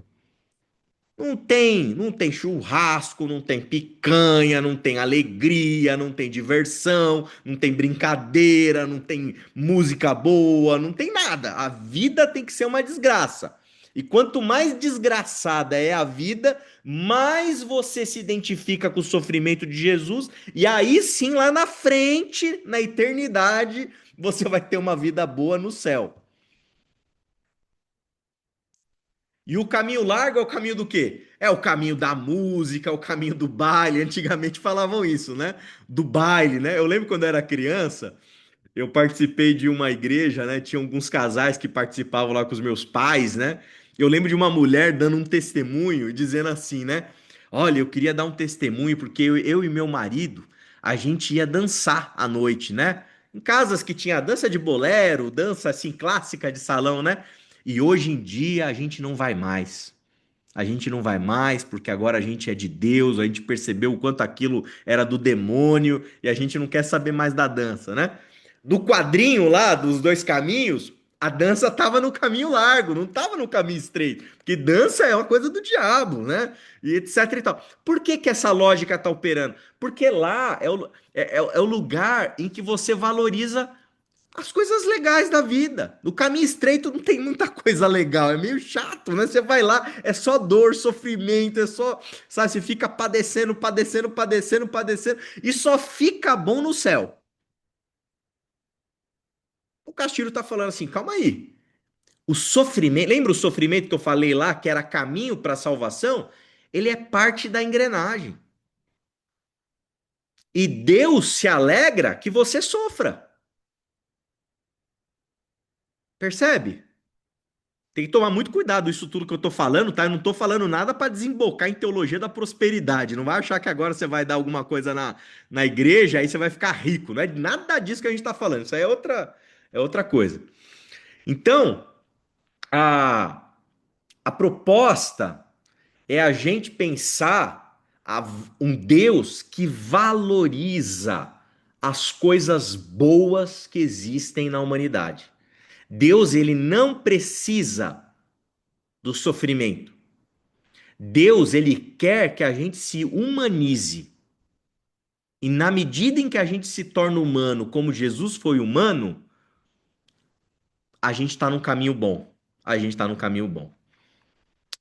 Não tem churrasco, não tem picanha, não tem alegria, não tem diversão, não tem brincadeira, não tem música boa, não tem nada. A vida tem que ser uma desgraça. E quanto mais desgraçada é a vida, mais você se identifica com o sofrimento de Jesus, e aí sim, lá na frente, na eternidade, você vai ter uma vida boa no céu. E o caminho largo é o caminho do quê? É o caminho da música, é o caminho do baile. Antigamente falavam isso, né? Do baile, né? Eu lembro quando eu era criança, eu participei de uma igreja, né? Tinha alguns casais que participavam lá com os meus pais, né? Eu lembro de uma mulher dando um testemunho e dizendo assim, né? Olha, eu queria dar um testemunho porque eu e meu marido, a gente ia dançar à noite, né? Em casas que tinha dança de bolero, dança assim clássica de salão, né? E hoje em dia a gente não vai mais. A gente não vai mais porque agora a gente é de Deus, a gente percebeu o quanto aquilo era do demônio e a gente não quer saber mais da dança, né? Do quadrinho lá, dos dois caminhos, a dança tava no caminho largo, não tava no caminho estreito, porque dança é uma coisa do diabo, né? E etc e tal. Por que que essa lógica tá operando? Porque lá é o lugar em que você valoriza as coisas legais da vida. No caminho estreito não tem muita coisa legal, é meio chato, né? Você vai lá, é só dor, sofrimento, é só, sabe, você fica padecendo, padecendo, padecendo, padecendo, e só fica bom no céu. O Castilho tá falando assim, calma aí. O sofrimento, lembra o sofrimento que eu falei lá, que era caminho para a salvação? Ele é parte da engrenagem. E Deus se alegra que você sofra. Percebe? Tem que tomar muito cuidado isso tudo que eu tô falando, tá? Eu não tô falando nada para desembocar em teologia da prosperidade. Não vai achar que agora você vai dar alguma coisa na igreja, aí você vai ficar rico. Não é nada disso que a gente tá falando. Isso aí é outra coisa. Então, a, a proposta é a gente pensar um Deus que valoriza as coisas boas que existem na humanidade. Deus, ele não precisa do sofrimento. Deus, ele quer que a gente se humanize. E na medida em que a gente se torna humano, como Jesus foi humano, a gente está num caminho bom. A gente está num caminho bom.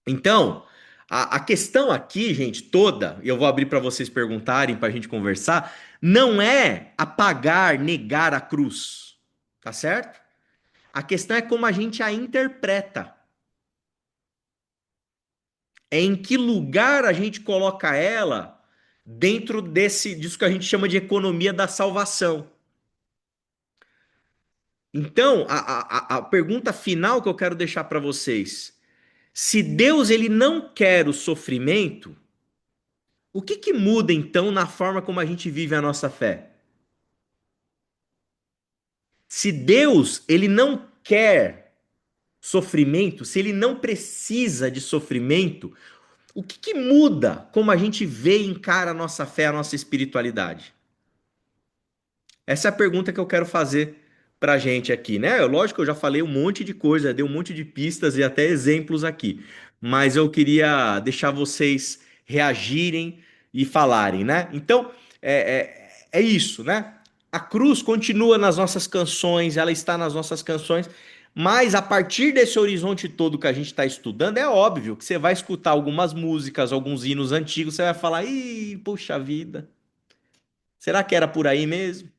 Então, a questão aqui, gente, toda, e eu vou abrir para vocês perguntarem, para a gente conversar, não é apagar, negar a cruz, tá certo? A questão é como a gente a interpreta. É em que lugar a gente coloca ela dentro disso que a gente chama de economia da salvação. Então, a pergunta final que eu quero deixar para vocês: se Deus ele não quer o sofrimento, o que que muda então na forma como a gente vive a nossa fé? Se Deus ele não quer sofrimento, se ele não precisa de sofrimento, o que que muda como a gente vê e encara a nossa fé, a nossa espiritualidade? Essa é a pergunta que eu quero fazer pra gente aqui, né? Lógico que eu já falei um monte de coisa, dei um monte de pistas e até exemplos aqui, mas eu queria deixar vocês reagirem e falarem, né? Então, é isso, né? A cruz continua nas nossas canções, ela está nas nossas canções, mas a partir desse horizonte todo que a gente está estudando, é óbvio que você vai escutar algumas músicas, alguns hinos antigos, você vai falar, ih, puxa vida, será que era por aí mesmo?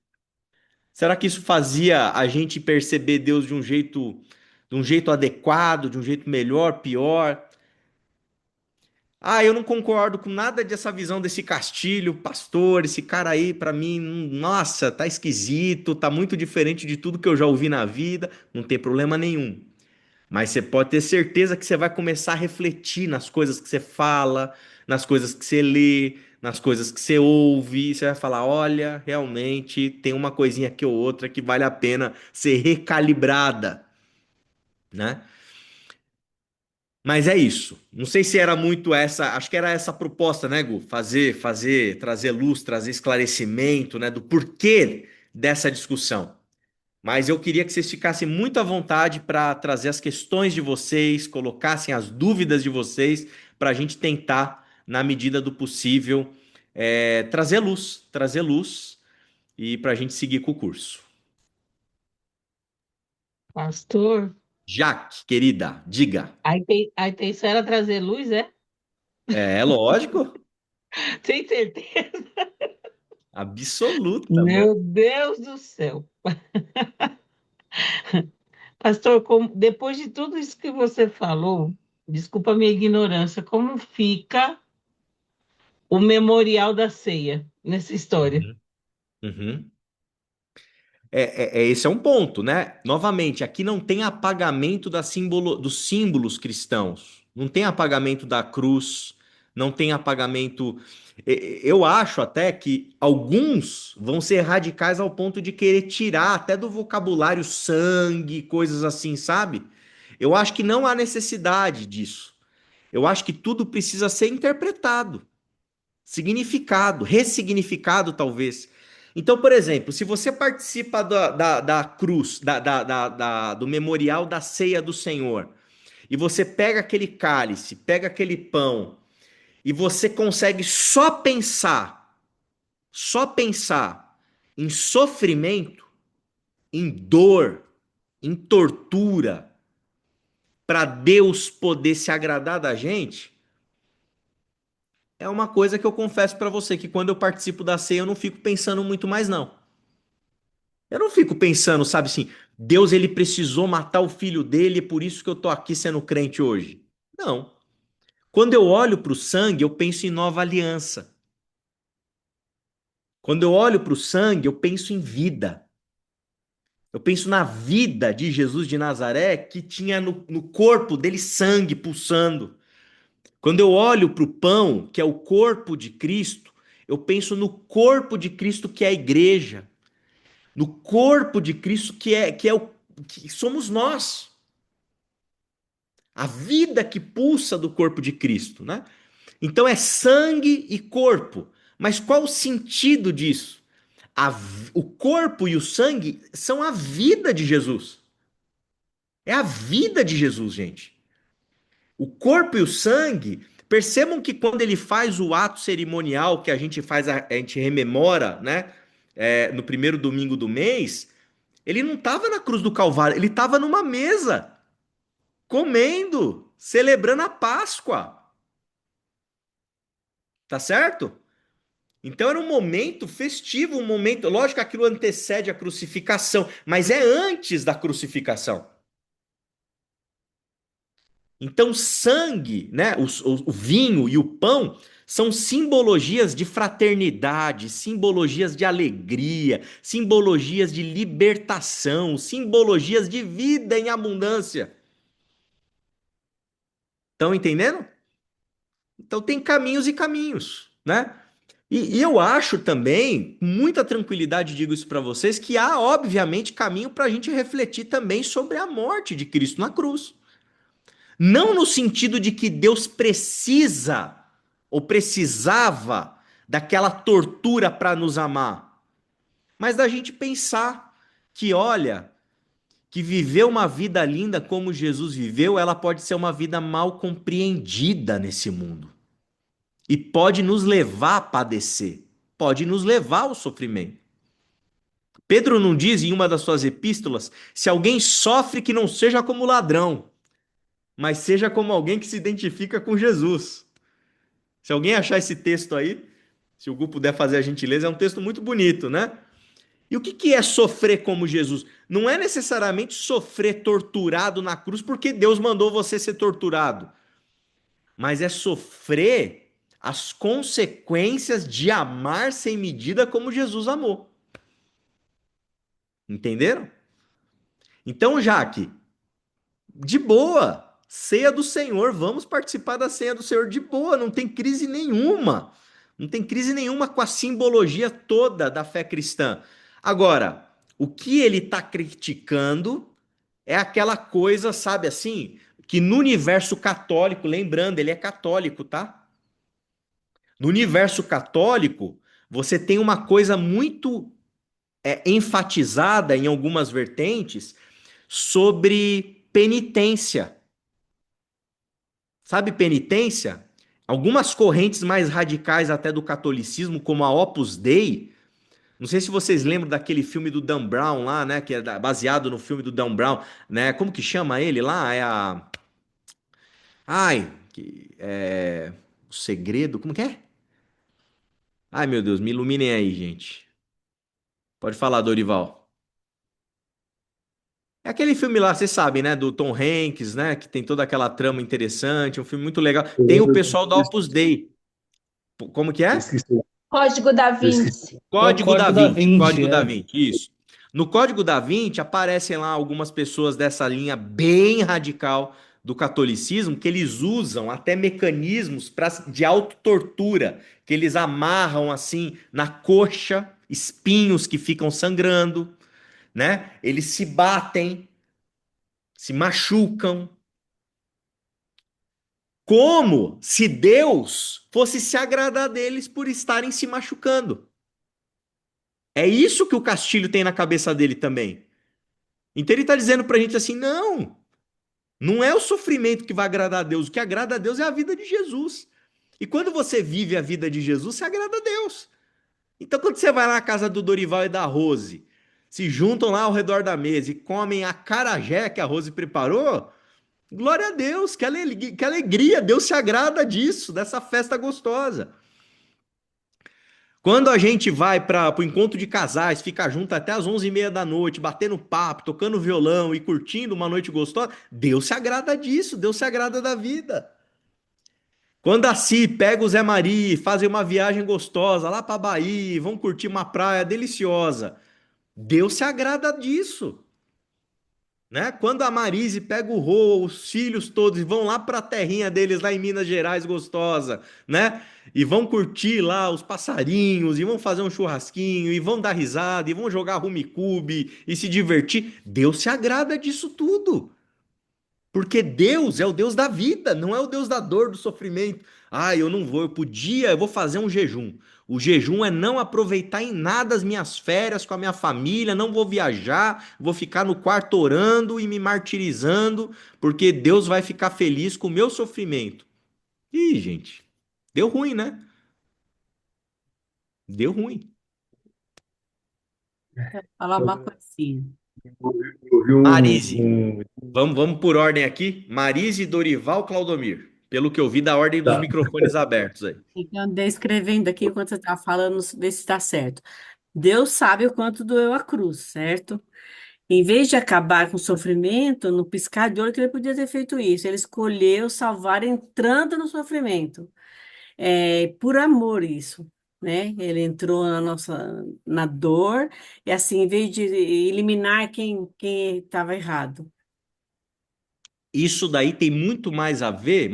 Será que isso fazia a gente perceber Deus de um jeito adequado, de um jeito melhor, pior? Ah, eu não concordo com nada dessa visão desse Castilho, pastor, esse cara aí, pra mim, nossa, tá esquisito, tá muito diferente de tudo que eu já ouvi na vida. Não tem problema nenhum. Mas você pode ter certeza que você vai começar a refletir nas coisas que você fala, nas coisas que você lê, nas coisas que você ouve. E você vai falar: olha, realmente tem uma coisinha aqui ou outra que vale a pena ser recalibrada, né? Mas é isso. Não sei se era muito essa, acho que era essa a proposta, né, Gu? Trazer luz, trazer esclarecimento, né, do porquê dessa discussão. Mas eu queria que vocês ficassem muito à vontade para trazer as questões de vocês, colocassem as dúvidas de vocês, para a gente tentar, na medida do possível, trazer luz e para a gente seguir com o curso. Pastor, Jaque, querida, diga. a intenção era trazer luz, é? É lógico, Tem certeza? absoluta, Meu Deus do céu. Pastor, depois de tudo isso que você falou, desculpa a minha ignorância, como fica o memorial da ceia nessa história? Uhum, uhum. Esse é um ponto, né? Novamente, aqui não tem apagamento dos símbolos cristãos, não tem apagamento da cruz, não tem apagamento. Eu acho até que alguns vão ser radicais ao ponto de querer tirar até do vocabulário sangue, coisas assim, sabe? Eu acho que não há necessidade disso. Eu acho que tudo precisa ser interpretado, significado, ressignificado, talvez. Então, por exemplo, se você participa da cruz, do memorial da ceia do Senhor, e você pega aquele cálice, pega aquele pão, e você consegue só pensar em sofrimento, em dor, em tortura, para Deus poder se agradar da gente, é uma coisa que eu confesso para você que quando eu participo da ceia eu não fico pensando muito mais não. Eu não fico pensando, sabe assim, Deus ele precisou matar o filho dele, é por isso que eu tô aqui sendo crente hoje. Não. Quando eu olho para o sangue, eu penso em nova aliança. Quando eu olho para o sangue, eu penso em vida. Eu penso na vida de Jesus de Nazaré, que tinha no corpo dele sangue pulsando. Quando eu olho para o pão, que é o corpo de Cristo, eu penso no corpo de Cristo, que é a igreja. No corpo de Cristo, que somos nós. A vida que pulsa do corpo de Cristo, né? Então é sangue e corpo. Mas qual o sentido disso? O corpo e o sangue são a vida de Jesus. É a vida de Jesus, gente. O corpo e o sangue, percebam que quando ele faz o ato cerimonial que a gente faz, a gente rememora, né? No primeiro domingo do mês, ele não estava na cruz do Calvário, ele estava numa mesa, comendo, celebrando a Páscoa. Tá certo? Então era um momento festivo, um momento. Lógico que aquilo antecede a crucificação, mas é antes da crucificação. Então, sangue, né, o vinho e o pão são simbologias de fraternidade, simbologias de alegria, simbologias de libertação, simbologias de vida em abundância. Estão entendendo? Então, tem caminhos e caminhos, né? E eu acho também, com muita tranquilidade digo isso para vocês, que há, obviamente, caminho para a gente refletir também sobre a morte de Cristo na cruz. Não no sentido de que Deus precisa ou precisava daquela tortura para nos amar, mas da gente pensar que, olha, que viver uma vida linda como Jesus viveu, ela pode ser uma vida mal compreendida nesse mundo e pode nos levar a padecer, pode nos levar ao sofrimento. Pedro não diz em uma das suas epístolas: se alguém sofre, que não seja como ladrão, mas seja como alguém que se identifica com Jesus. Se alguém achar esse texto aí, se o Gu puder fazer a gentileza, é um texto muito bonito, né? E o que é sofrer como Jesus? Não é necessariamente sofrer torturado na cruz porque Deus mandou você ser torturado, mas é sofrer as consequências de amar sem medida como Jesus amou. Entenderam? Então, Jaque, de boa. Ceia do Senhor, vamos participar da ceia do Senhor de boa, não tem crise nenhuma. Não tem crise nenhuma com a simbologia toda da fé cristã. Agora, o que ele está criticando é aquela coisa, sabe assim, que no universo católico, lembrando, ele é católico, tá? No universo católico, você tem uma coisa muito enfatizada em algumas vertentes sobre penitência. Sabe penitência? Algumas correntes mais radicais até do catolicismo, como a Opus Dei. Não sei se vocês lembram daquele filme do Dan Brown lá, né? Que é baseado no filme do Dan Brown, né? Como que chama ele lá? É a. Ai, o segredo. Como que é? Ai, meu Deus, me iluminem aí, gente. Pode falar, Dorival. É aquele filme lá, vocês sabem, né? Do Tom Hanks, né? Que tem toda aquela trama interessante, um filme muito legal. Eu Tem o lembro, pessoal da Opus Dei. Como que eu é? esqueci, Código da eu esqueci. Vinci. É o Código da Código da Vinci. Vinci, Código da é. Vinci, isso. No Código da Vinci aparecem lá algumas pessoas dessa linha bem radical do catolicismo que eles usam até mecanismos de autotortura, que eles amarram assim na coxa, espinhos que ficam sangrando, né? Eles se batem, se machucam, como se Deus fosse se agradar deles por estarem se machucando. É isso que o Castilho tem na cabeça dele também. Então ele está dizendo para a gente assim: não, não é o sofrimento que vai agradar a Deus, o que agrada a Deus é a vida de Jesus. E quando você vive a vida de Jesus, você agrada a Deus. Então quando você vai lá na casa do Dorival e da Rose, se juntam lá ao redor da mesa e comem a acarajé que a Rose preparou, glória a Deus, que alegria, Deus se agrada disso, dessa festa gostosa. Quando a gente vai para o encontro de casais, fica junto até as 11h30 da noite, batendo papo, tocando violão e curtindo uma noite gostosa, Deus se agrada disso, Deus se agrada da vida. Quando a Si pega o Zé Maria, fazem uma viagem gostosa lá para Bahia, vão curtir uma praia deliciosa, Deus se agrada disso. Né? Quando a Marise pega o Rô, os filhos todos e vão lá para a terrinha deles lá em Minas Gerais gostosa, né? E vão curtir lá os passarinhos e vão fazer um churrasquinho e vão dar risada e vão jogar Rumicube e se divertir. Deus se agrada disso tudo. Porque Deus é o Deus da vida, não é o Deus da dor, do sofrimento. Ah, eu não vou, eu vou fazer um jejum. O jejum é não aproveitar em nada as minhas férias com a minha família, não vou viajar, vou ficar no quarto orando e me martirizando, porque Deus vai ficar feliz com o meu sofrimento. Ih, gente, deu ruim, né? Deu ruim. Falar Eu, uma coisinha. eu vi Marise, vamos por ordem aqui. Marise, Dorival, Claudomir. Pelo que eu vi da ordem dos tá. microfones abertos aí. Então, andei escrevendo aqui enquanto você estava falando, ver se está certo. Deus sabe o quanto doeu a cruz, certo? Em vez de acabar com o sofrimento, no piscar de olho, que ele podia ter feito isso. Ele escolheu salvar entrando no sofrimento. É por amor isso, né? Ele entrou na dor, e assim, em vez de eliminar quem estava errado. Isso daí tem muito mais a ver,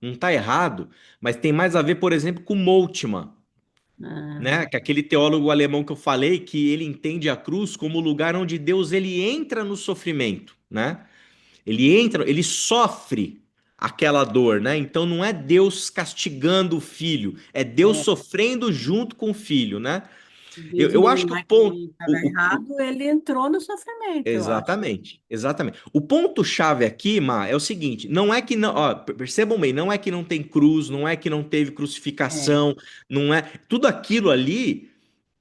não tá errado, mas tem mais a ver, por exemplo, com Moltmann, Ah, né? Que é aquele teólogo alemão que eu falei, que ele entende a cruz como o lugar onde Deus ele entra no sofrimento, né? Ele entra, ele sofre aquela dor, né? Então não é Deus castigando o filho, é Deus é, sofrendo junto com o filho, né? em Eu, vez de eu acho que o eliminar ponto, quem estava errado, ele entrou no sofrimento, eu acho. exatamente, exatamente. O ponto-chave aqui, é o seguinte: não é que não, ó, percebam bem, não é que não tem cruz, não é que não teve É, crucificação, não é. Tudo aquilo ali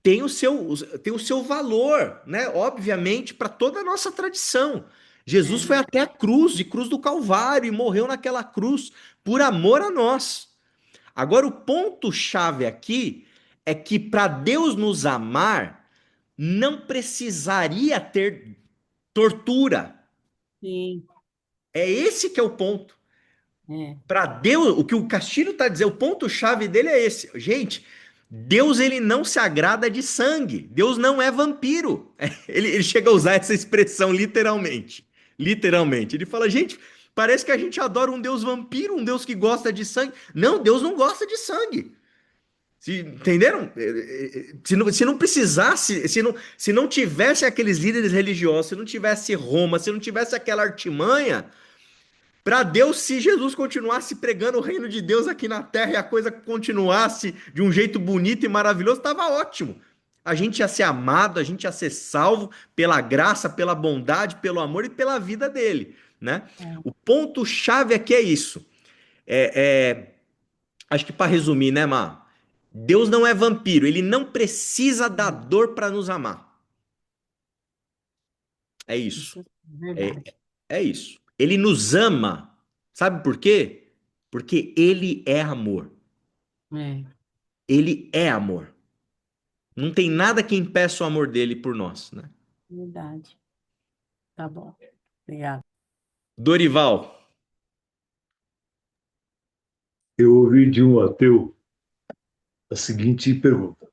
tem o seu valor, né? Obviamente, para toda a nossa tradição. Jesus foi é, até a cruz, de cruz do Calvário, e morreu naquela cruz por amor a nós. Agora, o ponto-chave aqui é que para Deus nos amar, não precisaria ter tortura. sim, É esse que é o ponto. é, Para Deus, o que o Castilho está dizendo, o ponto-chave dele é esse. Gente, Deus ele não se agrada de sangue. Deus não é vampiro. Ele chega a usar essa expressão literalmente. Literalmente. Ele fala, gente, parece que a gente adora um Deus vampiro, um Deus que gosta de sangue. Não, Deus não gosta de sangue. Entenderam? Se não precisasse, se não tivesse aqueles líderes religiosos, se não tivesse Roma, se não tivesse aquela artimanha, para Deus, se Jesus continuasse pregando o reino de Deus aqui na terra e a coisa continuasse de um jeito bonito e maravilhoso, estava ótimo. A gente ia ser amado, a gente ia ser salvo pela graça, pela bondade, pelo amor e pela vida dele, né? O ponto-chave aqui é isso. Acho que para resumir, né, Mar? Deus não é vampiro, ele não precisa da dor para nos amar. É isso. Isso é É, verdade. é isso. Ele nos ama. Sabe por quê? Porque ele é amor. É Ele é amor. Não tem nada que impeça o amor dele por nós, né? verdade. Tá bom. Obrigada. Dorival, Eu ouvi de um ateu a seguinte pergunta: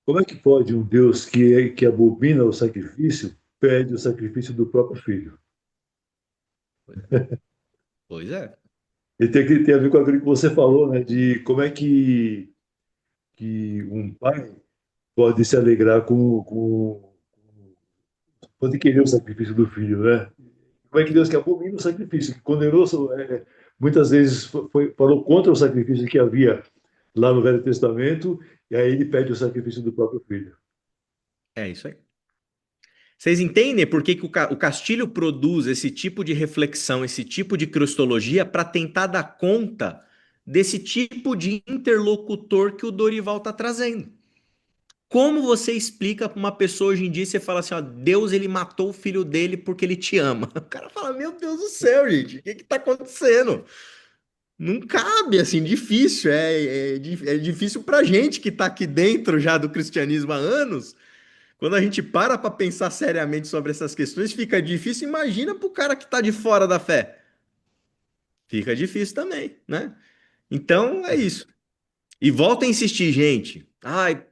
como é que pode um Deus que abomina o sacrifício pede o sacrifício do próprio filho? pois é. E tem a ver com aquilo que você falou, né? De como é que um pai pode se alegrar pode querer o sacrifício do filho, né? Como é que Deus que abomina o sacrifício, que condenou, muitas vezes falou contra o sacrifício que havia lá no Velho Testamento, e aí ele pede o sacrifício do próprio filho. É isso aí. Vocês entendem por que que o Castilho produz esse tipo de reflexão, esse tipo de cristologia para tentar dar conta desse tipo de interlocutor que o Dorival está trazendo? Como você explica para uma pessoa hoje em dia, você fala assim, ó, Deus ele matou o filho dele porque ele te ama. O cara fala, meu Deus do céu, gente, o que que tá acontecendo? Não cabe, assim, difícil. É difícil pra gente que tá aqui dentro já do cristianismo há anos. Quando a gente para pensar seriamente sobre essas questões, fica difícil. Imagina pro cara que tá de fora da fé. Fica difícil também, né? Então é isso. E volta a insistir, gente. Ai,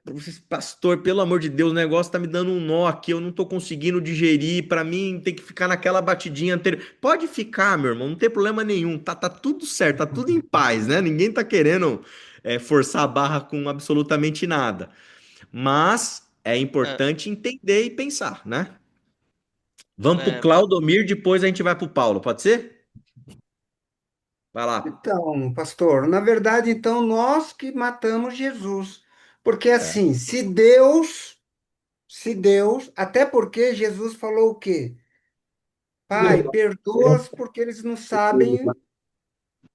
pastor, pelo amor de Deus, o negócio tá me dando um nó aqui, eu não tô conseguindo digerir. Pra mim, tem que ficar naquela batidinha anterior. Pode ficar, meu irmão, não tem problema nenhum. Tá tudo certo, tá tudo em paz, né? Ninguém tá querendo forçar a barra com absolutamente nada. Mas é É, importante entender e pensar, né? Vamos pro é, Claudomir, depois a gente vai pro Paulo, pode ser? Vai lá. Então, pastor, na verdade, então, nós que matamos Jesus. Porque É. assim, se Deus, até porque Jesus falou o quê? Pai, perdoa-os porque eles não sabem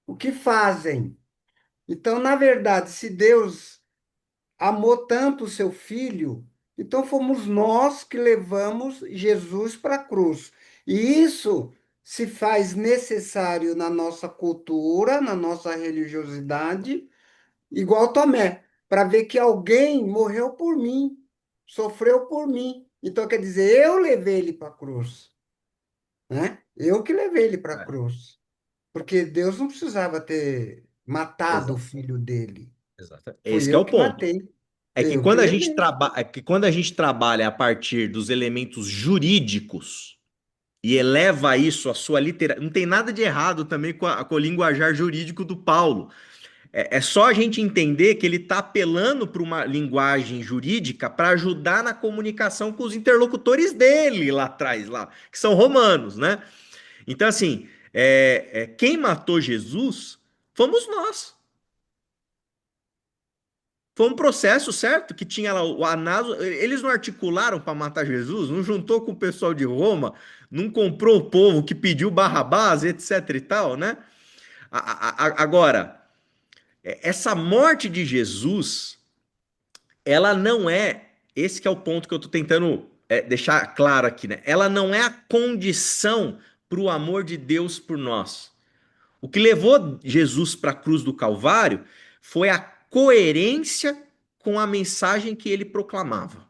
o que fazem. Então, na verdade, se Deus amou tanto o seu filho, então fomos nós que levamos Jesus para a cruz. E isso se faz necessário na nossa cultura, na nossa religiosidade, igual Tomé, para ver que alguém morreu por mim, sofreu por mim. Então, quer dizer, eu levei ele para a cruz, né? Eu que levei ele para a É, cruz, porque Deus não precisava ter matado o exato, filho dele. exato. Foi Esse que é eu o que ponto. matei, É que eu que quando a gente levei. trabalha a partir dos elementos jurídicos e eleva isso à sua literatura, não tem nada de errado também com o linguajar jurídico do Paulo. É só a gente entender que ele está apelando para uma linguagem jurídica para ajudar na comunicação com os interlocutores dele lá atrás, lá, que são romanos, né? Então, assim, quem matou Jesus fomos nós. Foi um processo, certo? Que tinha lá o Anás. Eles não articularam para matar Jesus, não juntou com o pessoal de Roma, não comprou o povo que pediu Barrabás, etc e tal, né? Agora, essa morte de Jesus, ela não é. Esse que é o ponto que eu tô tentando deixar claro aqui, né? Ela não é a condição para o amor de Deus por nós. O que levou Jesus para a cruz do Calvário foi a coerência com a mensagem que ele proclamava.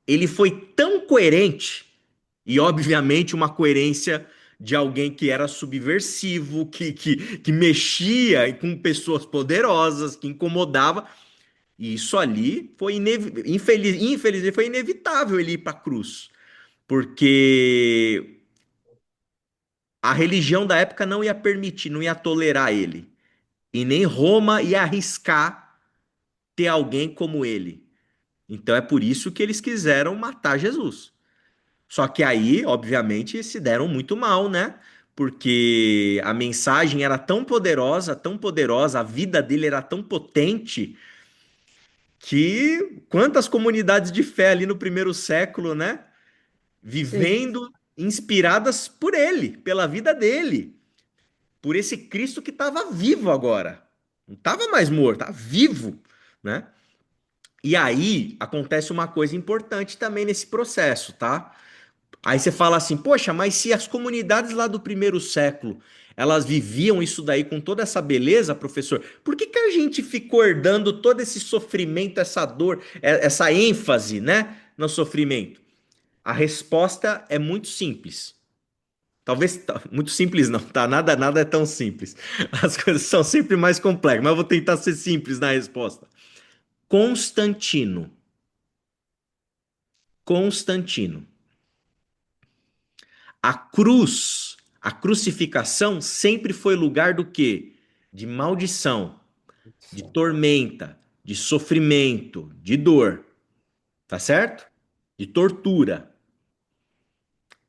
Ele foi tão coerente, e obviamente uma coerência de alguém que era subversivo, que mexia com pessoas poderosas, que incomodava. E isso ali foi infelizmente foi inevitável ele ir para a cruz, porque a religião da época não ia permitir, não ia tolerar ele. E nem Roma ia arriscar ter alguém como ele. Então é por isso que eles quiseram matar Jesus. Só que aí, obviamente, se deram muito mal, né? Porque a mensagem era tão poderosa, a vida dele era tão potente, que quantas comunidades de fé ali no primeiro século, né? Sim. Vivendo inspiradas por ele, pela vida dele, por esse Cristo que estava vivo agora. Não estava mais morto, estava vivo, né? E aí acontece uma coisa importante também nesse processo, tá? Aí você fala assim, poxa, mas se as comunidades lá do primeiro século elas viviam isso daí com toda essa beleza, professor, por que que a gente ficou herdando todo esse sofrimento, essa dor, essa ênfase, né, no sofrimento? A resposta é muito simples. Talvez muito simples não, tá? Nada é tão simples. As coisas são sempre mais complexas, mas eu vou tentar ser simples na resposta. Constantino. Constantino. A cruz, a crucificação sempre foi lugar do quê? De maldição, de tormenta, de sofrimento, de dor, tá certo? De tortura.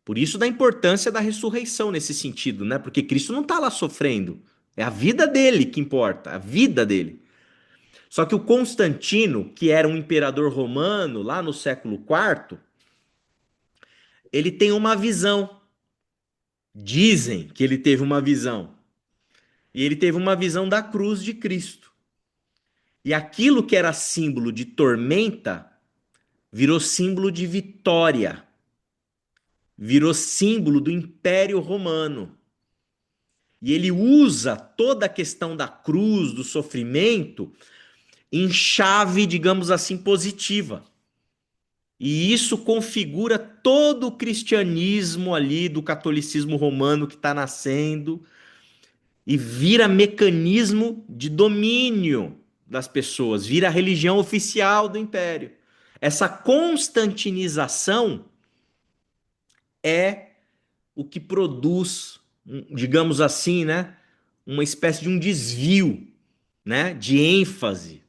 Por isso da importância da ressurreição nesse sentido, né? Porque Cristo não está lá sofrendo. É a vida dele que importa, a vida dele. Só que o Constantino, que era um imperador romano lá no século IV, ele tem uma visão. Dizem que ele teve uma visão. E ele teve uma visão da cruz de Cristo. E aquilo que era símbolo de tormenta virou símbolo de vitória, virou símbolo do Império Romano. E ele usa toda a questão da cruz, do sofrimento, em chave, digamos assim, positiva. E isso configura todo o cristianismo ali do catolicismo romano que está nascendo e vira mecanismo de domínio das pessoas, vira a religião oficial do império. Essa constantinização é o que produz, digamos assim, né, uma espécie de um desvio, né, de ênfase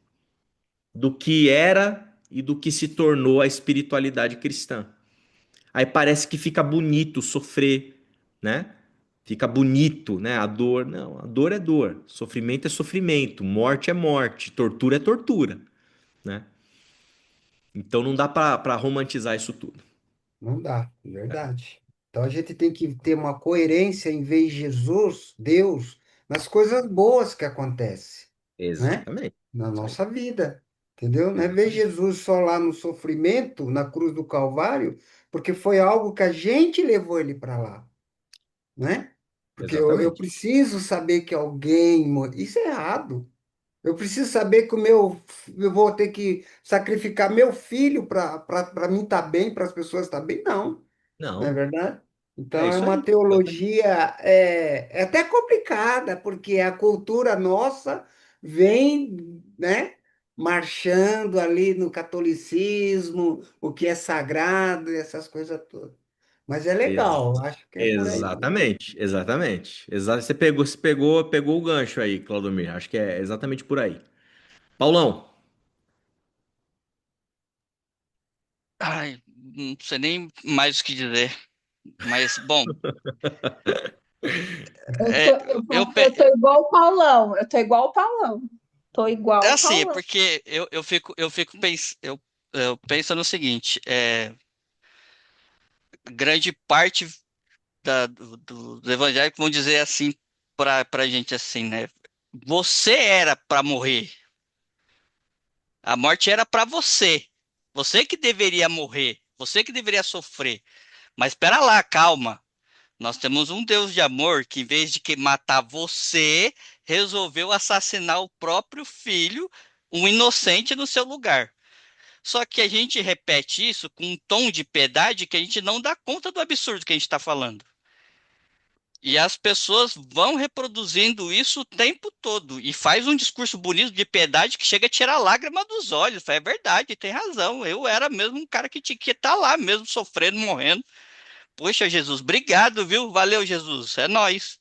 do que era e do que se tornou a espiritualidade cristã. Aí parece que fica bonito sofrer, né? Fica bonito, né? A dor, não, a dor é dor, sofrimento é sofrimento, morte é morte, tortura é tortura, né? Então não dá para romantizar isso tudo. Não dá, é verdade. Então a gente tem que ter uma coerência em ver Jesus, Deus, nas coisas boas que acontecem, né? Exatamente. Na Isso aí. nossa vida, entendeu? Não é ver Exatamente. Jesus só lá no sofrimento, na cruz do Calvário, porque foi algo que a gente levou ele para lá, né? Porque eu Exatamente. preciso saber que alguém. Isso é errado. Eu preciso saber que eu vou ter que sacrificar meu filho para mim estar bem, para as pessoas estar bem. Não é Não, verdade? é Então é isso uma aí. Exatamente. teologia é até complicada, porque a cultura nossa vem, né, marchando ali no catolicismo, o que é sagrado e essas coisas todas. Mas é legal, acho que é por aí. Exatamente, exatamente. Pegou o gancho aí, Claudomir. Acho que é exatamente por aí. Paulão, Ai, não sei nem mais o que dizer. Mas, bom, Eu tô, é, eu, eu tô igual o Paulão. Eu tô igual o Paulão. Tô é igual o assim, é Paulão. porque eu penso no seguinte, grande parte do evangélico vão dizer assim pra gente assim, né? Você era pra morrer. A morte era pra você. Você que deveria morrer. Você que deveria sofrer. Mas espera lá, calma. Nós temos um Deus de amor que, em vez de que matar você, resolveu assassinar o próprio filho, um inocente no seu lugar. Só que a gente repete isso com um tom de piedade que a gente não dá conta do absurdo que a gente está falando. E as pessoas vão reproduzindo isso o tempo todo e faz um discurso bonito de piedade que chega a tirar a lágrima dos olhos. É verdade, tem razão. Eu era mesmo um cara que tinha que estar lá mesmo sofrendo, morrendo. Poxa, Jesus, obrigado, viu? Valeu, Jesus. É nóis.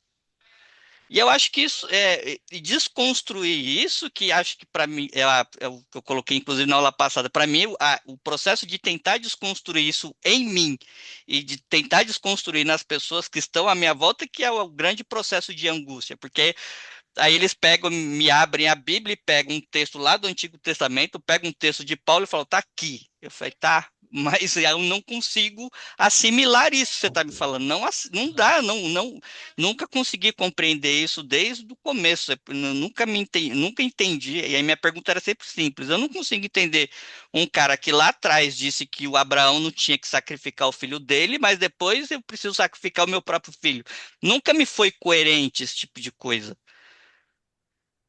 E eu acho que isso e desconstruir isso, que acho que para mim é o que eu coloquei inclusive na aula passada. Para mim, o processo de tentar desconstruir isso em mim e de tentar desconstruir nas pessoas que estão à minha volta, que é o grande processo de angústia, porque Aí eles pegam, me abrem a Bíblia e pegam um texto lá do Antigo Testamento, pegam um texto de Paulo e falam, tá aqui. Eu falei, tá, mas eu não consigo assimilar isso que você está me falando. Não, não dá, nunca consegui compreender isso desde o começo. Nunca nunca entendi. E aí minha pergunta era sempre simples. Eu não consigo entender um cara que lá atrás disse que o Abraão não tinha que sacrificar o filho dele, mas depois eu preciso sacrificar o meu próprio filho. Nunca me foi coerente esse tipo de coisa.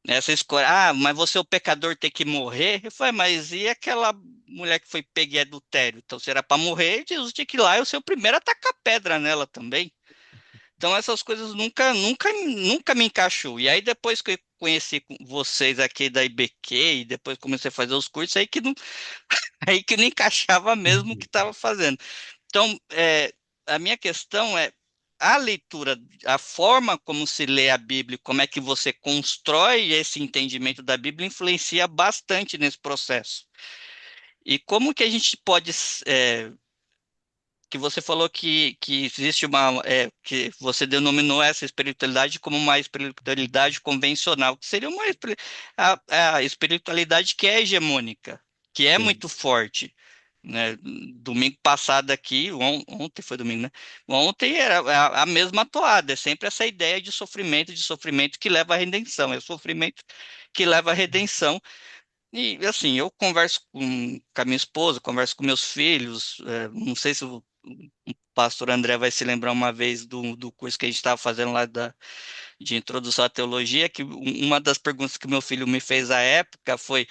Essa escolha, mas você, o pecador, tem que morrer? Eu falei, mas e aquela mulher que foi pega em adultério? Então, se era para morrer, Jesus tinha que ir lá e eu ser o primeiro a tacar pedra nela também. Então, essas coisas nunca me encaixou. E aí, depois que eu conheci vocês aqui da IBQ e depois comecei a fazer os cursos, aí que não encaixava mesmo o que estava fazendo. Então, a minha questão é a leitura, a forma como se lê a Bíblia, como é que você constrói esse entendimento da Bíblia, influencia bastante nesse processo. E como que a gente pode, que você falou que existe que você denominou essa espiritualidade como uma espiritualidade convencional, que seria a espiritualidade que é hegemônica, que é Sim. muito forte, né? Domingo passado aqui, ontem foi domingo, né? Ontem era a mesma toada, é sempre essa ideia de sofrimento que leva à redenção, é o sofrimento que leva à redenção. E assim, eu converso com a minha esposa, converso com meus filhos, não sei se o pastor André vai se lembrar uma vez do curso que a gente estava fazendo lá de introdução à teologia, que uma das perguntas que meu filho me fez à época foi,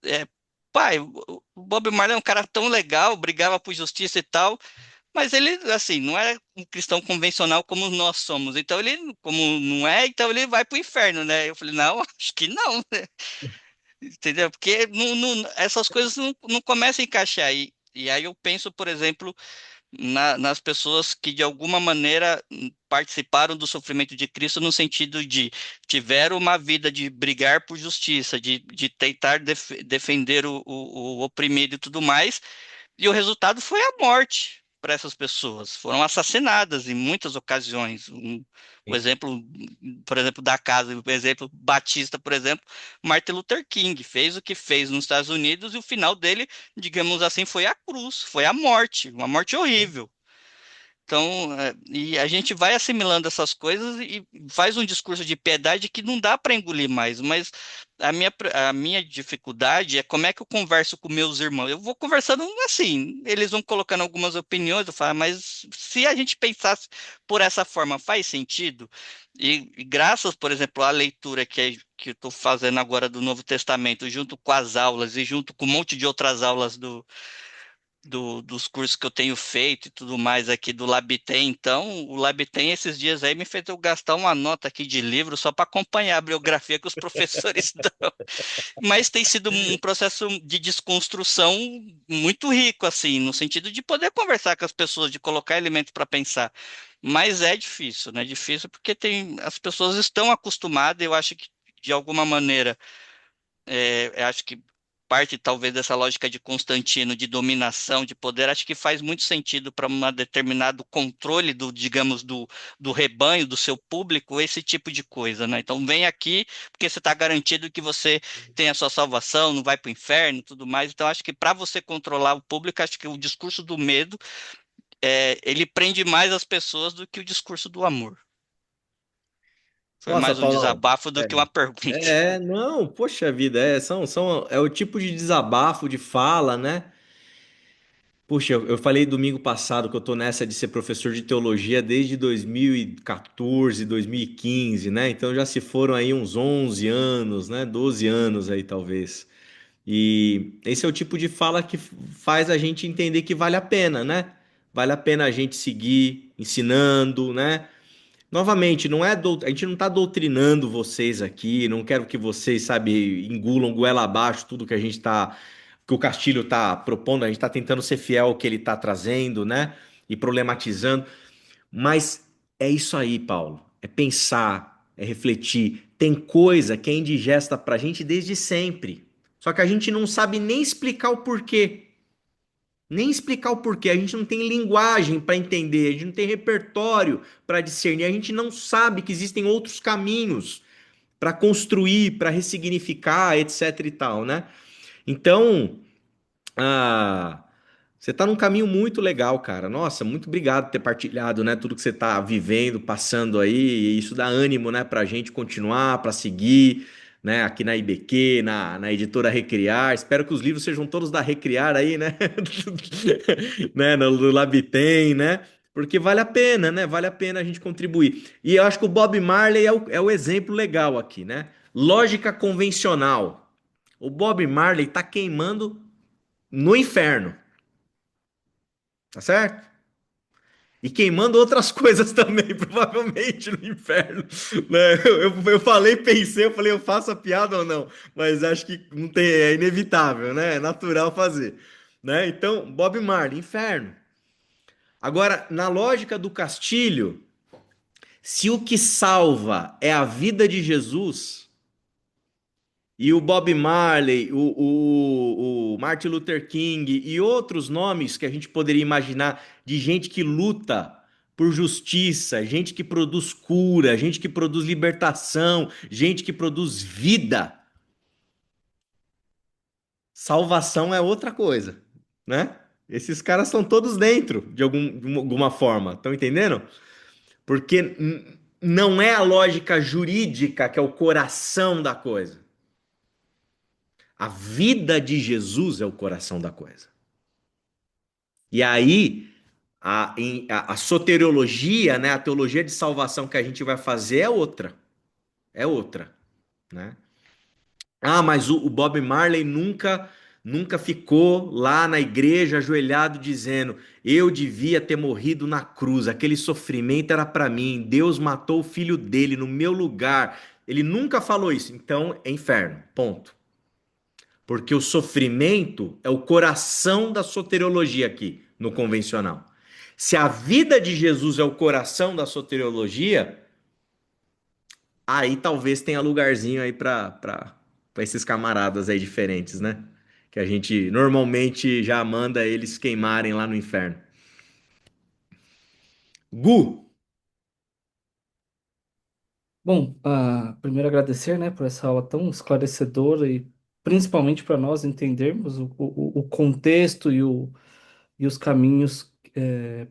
é, pai, o Bob Marley é um cara tão legal, brigava por justiça e tal, mas ele, assim, não é um cristão convencional como nós somos, então ele, como não é, então ele vai para o inferno, né? Eu falei, não, acho que não, entendeu? Porque essas coisas não começam a encaixar. E aí eu penso, por exemplo, nas pessoas que de alguma maneira participaram do sofrimento de Cristo no sentido de tiveram uma vida de brigar por justiça, de tentar defender o oprimido e tudo mais, e o resultado foi a morte para essas pessoas. Foram assassinadas em muitas ocasiões. O exemplo, por exemplo, da casa, o exemplo Batista, por exemplo, Martin Luther King fez o que fez nos Estados Unidos e o final dele, digamos assim, foi a cruz, foi a morte, uma morte horrível. Então, e a gente vai assimilando essas coisas e faz um discurso de piedade que não dá para engolir mais. Mas a minha dificuldade é como é que eu converso com meus irmãos. Eu vou conversando assim, eles vão colocando algumas opiniões, eu falo, mas se a gente pensasse por essa forma, faz sentido? E graças, por exemplo, à leitura que eu estou fazendo agora do Novo Testamento, junto com as aulas e junto com um monte de outras aulas dos cursos que eu tenho feito e tudo mais aqui do Labitem. Então, o Labitem esses dias aí me fez eu gastar uma nota aqui de livro só para acompanhar a bibliografia que os professores dão. Mas tem sido um processo de desconstrução muito rico, assim, no sentido de poder conversar com as pessoas, de colocar elementos para pensar. Mas é difícil, né? Difícil porque as pessoas estão acostumadas, eu acho que de alguma maneira eu acho que parte talvez dessa lógica de Constantino, de dominação, de poder, acho que faz muito sentido para um determinado controle digamos, do rebanho, do seu público, esse tipo de coisa, né? Então vem aqui porque você está garantido que você tem a sua salvação, não vai para o inferno, e tudo mais. Então acho que para você controlar o público, acho que o discurso do medo ele prende mais as pessoas do que o discurso do amor. Foi Nossa, mais um Paulão. desabafo do que uma pergunta. Não, poxa vida, é o tipo de desabafo, de fala, né? Puxa, eu falei domingo passado que eu tô nessa de ser professor de teologia desde 2014, 2015, né? Então já se foram aí uns 11 anos, né? 12 anos aí talvez. E esse é o tipo de fala que faz a gente entender que vale a pena, né? Vale a pena a gente seguir ensinando, né? Novamente, a gente não está doutrinando vocês aqui, não quero que vocês, sabe, engulam goela abaixo tudo que que o Castilho está propondo, a gente está tentando ser fiel ao que ele está trazendo, né? E problematizando. Mas é isso aí, Paulo. É pensar, é refletir. Tem coisa que é indigesta para a gente desde sempre. Só que a gente não sabe nem explicar o porquê. Nem explicar o porquê. A gente não tem linguagem para entender, a gente não tem repertório para discernir, a gente não sabe que existem outros caminhos. para construir, para ressignificar, etc e tal, né? Então, ah, você está num caminho muito legal, cara. Nossa, muito obrigado por ter partilhado, né, tudo que você está vivendo, passando aí. E isso dá ânimo, né, para a gente continuar, para seguir, né, aqui na IBQ, na editora Recriar. Espero que os livros sejam todos da Recriar aí, né, né, no Labitem, né, porque vale a pena, né, vale a pena a gente contribuir. E eu acho que o Bob Marley é o exemplo legal aqui, né? Lógica convencional. O Bob Marley está queimando no inferno, tá certo? E queimando outras coisas também, provavelmente no inferno, né? Eu falei, pensei, eu falei, eu faço a piada ou não? Mas acho que não tem, é inevitável, né? É natural fazer, né? Então, Bob Marley, inferno. Agora, na lógica do Castilho, se o que salva é a vida de Jesus, e o Bob Marley, o Martin Luther King e outros nomes que a gente poderia imaginar de gente que luta por justiça, gente que produz cura, gente que produz libertação, gente que produz vida. Salvação é outra coisa, né? Esses caras estão todos dentro de alguma forma, estão entendendo? Porque não é a lógica jurídica que é o coração da coisa. A vida de Jesus é o coração da coisa. E aí, a soteriologia, né, a teologia de salvação que a gente vai fazer é outra. É outra, né? Ah, mas o Bob Marley nunca ficou lá na igreja ajoelhado dizendo: eu devia ter morrido na cruz, aquele sofrimento era para mim, Deus matou o filho dele no meu lugar. Ele nunca falou isso. Então, é inferno. Ponto. Porque o sofrimento é o coração da soteriologia aqui, no convencional. Se a vida de Jesus é o coração da soteriologia, aí talvez tenha lugarzinho aí para esses camaradas aí diferentes, né? Que a gente normalmente já manda eles queimarem lá no inferno. Gu, Bom, primeiro agradecer, né, por essa aula tão esclarecedora e principalmente para nós entendermos o contexto e os caminhos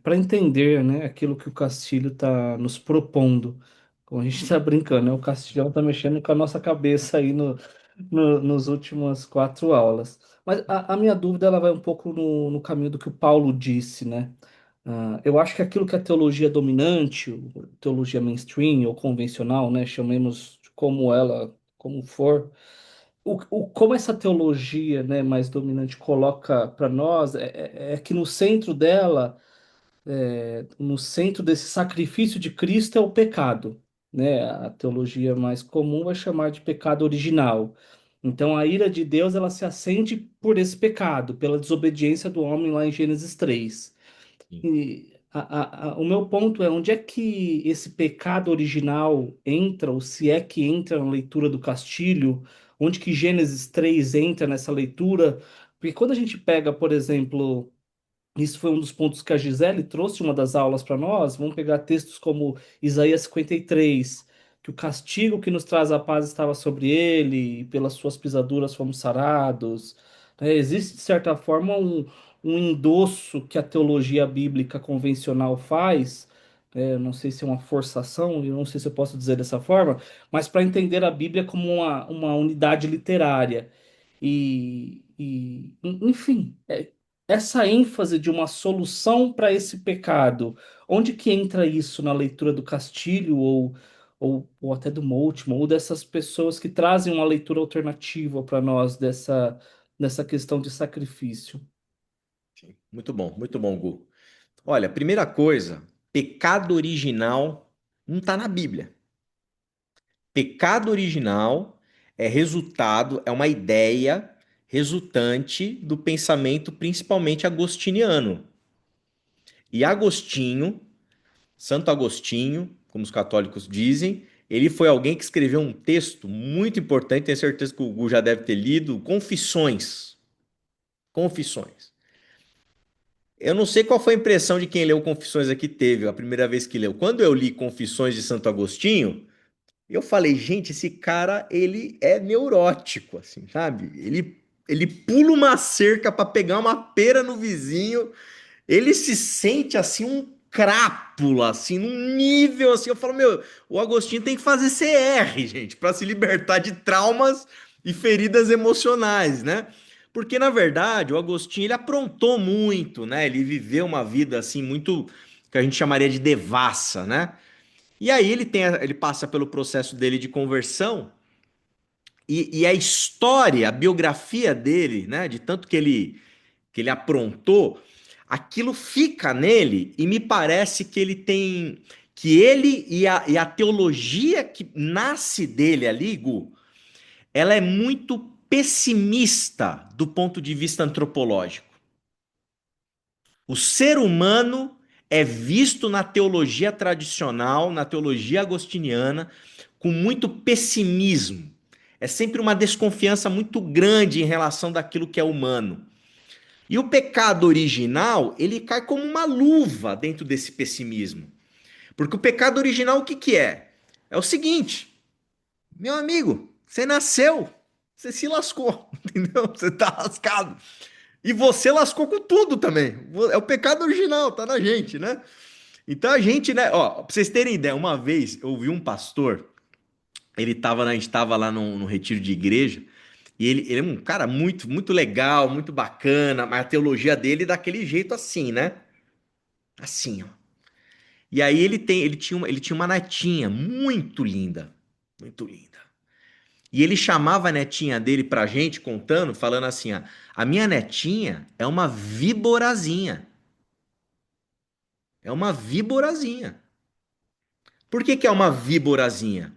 para entender, né, aquilo que o Castilho está nos propondo. Como a gente está brincando, né, o Castilhão está mexendo com a nossa cabeça aí nos últimas 4 aulas. Mas a minha dúvida ela vai um pouco no caminho do que o Paulo disse, né? Eu acho que aquilo que a teologia dominante, teologia mainstream ou convencional, né, chamemos de como ela, como for, como essa teologia, né, mais dominante coloca para nós é que no centro dela, no centro desse sacrifício de Cristo é o pecado, né? A teologia mais comum vai chamar de pecado original. Então a ira de Deus ela se acende por esse pecado, pela desobediência do homem lá em Gênesis 3. E o meu ponto é onde é que esse pecado original entra, ou se é que entra na leitura do Castilho, onde que Gênesis 3 entra nessa leitura? Porque quando a gente pega, por exemplo, isso foi um dos pontos que a Gisele trouxe uma das aulas para nós. Vamos pegar textos como Isaías 53, que o castigo que nos traz a paz estava sobre ele, e pelas suas pisaduras fomos sarados. Né? Existe, de certa forma, um endosso que a teologia bíblica convencional faz. Eu não sei se é uma forçação, eu não sei se eu posso dizer dessa forma, mas para entender a Bíblia como uma unidade literária. Enfim, essa ênfase de uma solução para esse pecado, onde que entra isso na leitura do Castilho ou até do Moltmann, ou dessas pessoas que trazem uma leitura alternativa para nós dessa questão de sacrifício? muito bom, Gu. Olha, primeira coisa, pecado original não está na Bíblia. Pecado original é resultado, é uma ideia resultante do pensamento principalmente agostiniano. E Agostinho, Santo Agostinho, como os católicos dizem, ele foi alguém que escreveu um texto muito importante, tenho certeza que o Gu já deve ter lido, Confissões. Confissões. Eu não sei qual foi a impressão de quem leu Confissões aqui teve, a primeira vez que leu. Quando eu li Confissões de Santo Agostinho, Eu falei, gente, esse cara, ele é neurótico, assim, sabe? Ele pula uma cerca para pegar uma pera no vizinho, ele se sente assim um crápula, assim, num nível assim. Eu falo, meu, o Agostinho tem que fazer CR, gente, para se libertar de traumas e feridas emocionais, né? Porque na verdade, o Agostinho ele aprontou muito, né? Ele viveu uma vida assim muito que a gente chamaria de devassa, né? E aí ele passa pelo processo dele de conversão e a história, a biografia dele, né? De tanto que ele aprontou, aquilo fica nele e me parece que ele tem. Que ele e a teologia que nasce dele ali, Gu, ela é muito pessimista do ponto de vista antropológico. O ser humano é visto na teologia tradicional, na teologia agostiniana, com muito pessimismo. É sempre uma desconfiança muito grande em relação daquilo que é humano. E o pecado original, ele cai como uma luva dentro desse pessimismo. Porque o pecado original, o que que é? É o seguinte, meu amigo, você nasceu, você se lascou, entendeu? Você tá lascado. E você lascou com tudo também. É o pecado original, tá na gente, né? Então a gente, né, ó, pra vocês terem ideia, uma vez eu ouvi um pastor, a gente tava lá no retiro de igreja, e ele é um cara muito legal, muito bacana, mas a teologia dele é daquele jeito assim, né? Assim, ó. E aí ele tinha uma netinha muito linda, muito linda. E ele chamava a netinha dele pra gente contando, falando assim, ó, a minha netinha é uma viborazinha. É uma viborazinha. Por que que é uma viborazinha?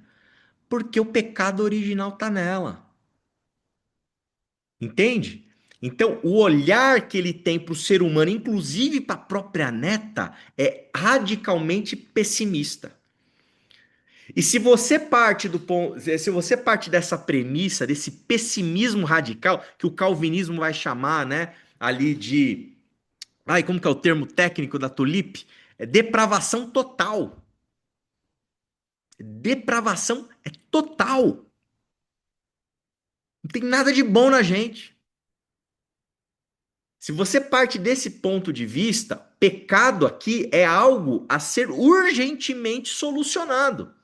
Porque o pecado original tá nela. Entende? Então, o olhar que ele tem para o ser humano, inclusive para a própria neta, é radicalmente pessimista. E se você parte do ponto, se você parte dessa premissa, desse pessimismo radical, que o calvinismo vai chamar, né, ali de, ai, como que é o termo técnico da Tulip? É depravação total. Depravação é total. Não tem nada de bom na gente. Se você parte desse ponto de vista, pecado aqui é algo a ser urgentemente solucionado.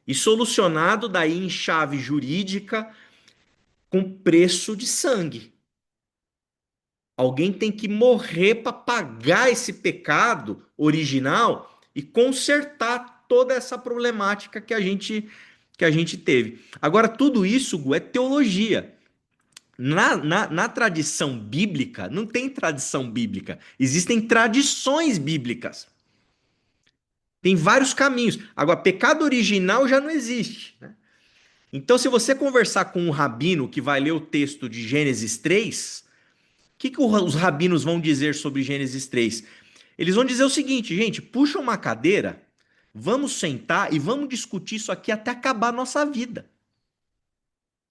E solucionado daí em chave jurídica com preço de sangue. Alguém tem que morrer para pagar esse pecado original e consertar toda essa problemática que a gente teve. Agora, tudo isso, Gu, é teologia. Na tradição bíblica, não tem tradição bíblica, existem tradições bíblicas. Tem vários caminhos. Agora, pecado original já não existe, né? Então, se você conversar com um rabino que vai ler o texto de Gênesis 3, o que os rabinos vão dizer sobre Gênesis 3? Eles vão dizer o seguinte, gente, puxa uma cadeira, vamos sentar e vamos discutir isso aqui até acabar a nossa vida.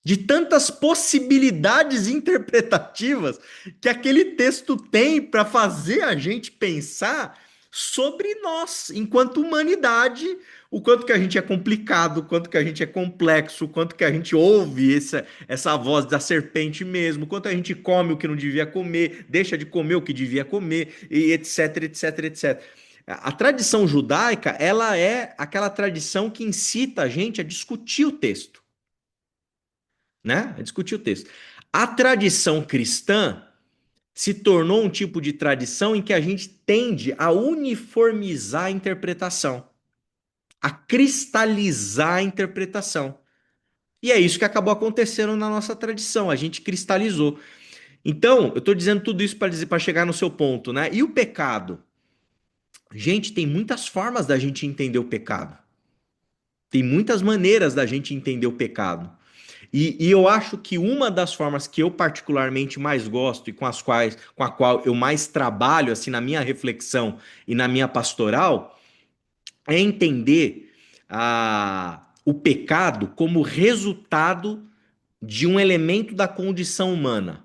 De tantas possibilidades interpretativas que aquele texto tem para fazer a gente pensar sobre nós, enquanto humanidade, o quanto que a gente é complicado, o quanto que a gente é complexo, o quanto que a gente ouve essa voz da serpente mesmo, o quanto a gente come o que não devia comer, deixa de comer o que devia comer, e etc, etc, etc. A tradição judaica, ela é aquela tradição que incita a gente a discutir o texto, né? A discutir o texto. A tradição cristã se tornou um tipo de tradição em que a gente tende a uniformizar a interpretação, a cristalizar a interpretação. E é isso que acabou acontecendo na nossa tradição, a gente cristalizou. Então, eu estou dizendo tudo isso para chegar no seu ponto, né? E o pecado? Gente, tem muitas formas da gente entender o pecado. Tem muitas maneiras da gente entender o pecado. E eu acho que uma das formas que eu particularmente mais gosto e com a qual eu mais trabalho assim na minha reflexão e na minha pastoral é entender o pecado como resultado de um elemento da condição humana,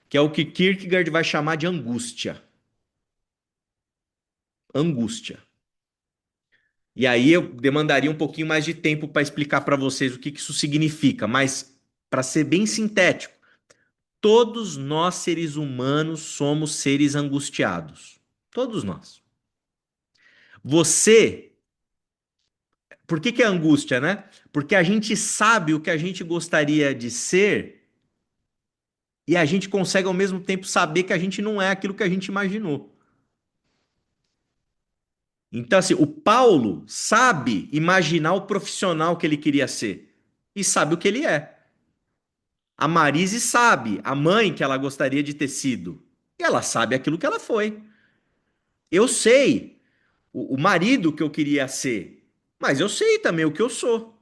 que é o que Kierkegaard vai chamar de angústia. Angústia. E aí eu demandaria um pouquinho mais de tempo para explicar para vocês o que que isso significa, mas para ser bem sintético, todos nós seres humanos somos seres angustiados. Todos nós. Você, por que que é angústia, né? Porque a gente sabe o que a gente gostaria de ser e a gente consegue ao mesmo tempo saber que a gente não é aquilo que a gente imaginou. Então, assim, o Paulo sabe imaginar o profissional que ele queria ser e sabe o que ele é. A Marise sabe a mãe que ela gostaria de ter sido e ela sabe aquilo que ela foi. Eu sei o marido que eu queria ser, mas eu sei também o que eu sou.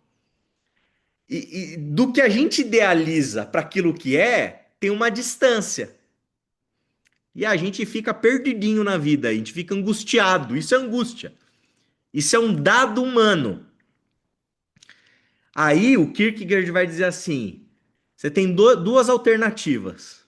E do que a gente idealiza para aquilo que é, tem uma distância. E a gente fica perdidinho na vida, a gente fica angustiado. Isso é angústia. Isso é um dado humano. Aí o Kierkegaard vai dizer assim: você tem duas alternativas.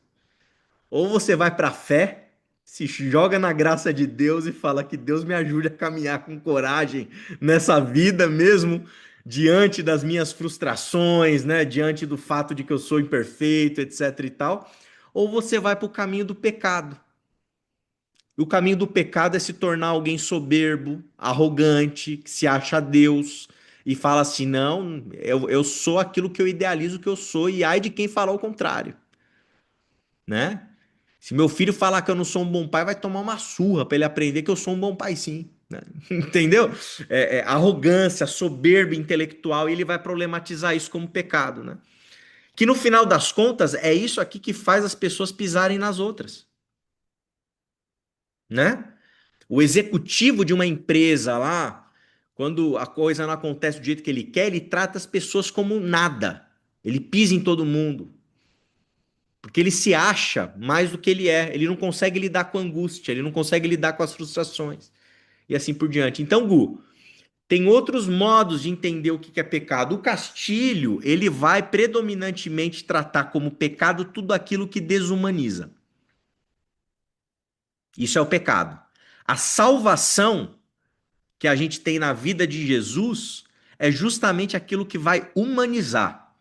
Ou você vai para a fé, se joga na graça de Deus e fala que Deus me ajude a caminhar com coragem nessa vida mesmo, diante das minhas frustrações, né, diante do fato de que eu sou imperfeito, etc e tal. Ou você vai para o caminho do pecado. E o caminho do pecado é se tornar alguém soberbo, arrogante, que se acha Deus e fala assim: não, eu sou aquilo que eu idealizo que eu sou, e ai de quem falar o contrário, né? Se meu filho falar que eu não sou um bom pai, vai tomar uma surra para ele aprender que eu sou um bom pai, sim. Né? Entendeu? Arrogância, soberba intelectual, e ele vai problematizar isso como pecado, né? Que no final das contas é isso aqui que faz as pessoas pisarem nas outras, né? O executivo de uma empresa lá, quando a coisa não acontece do jeito que ele quer, ele trata as pessoas como nada. Ele pisa em todo mundo. Porque ele se acha mais do que ele é. Ele não consegue lidar com a angústia, ele não consegue lidar com as frustrações. E assim por diante. Então, Gu, tem outros modos de entender o que é pecado. O Castilho, ele vai predominantemente tratar como pecado tudo aquilo que desumaniza. Isso é o pecado. A salvação que a gente tem na vida de Jesus é justamente aquilo que vai humanizar.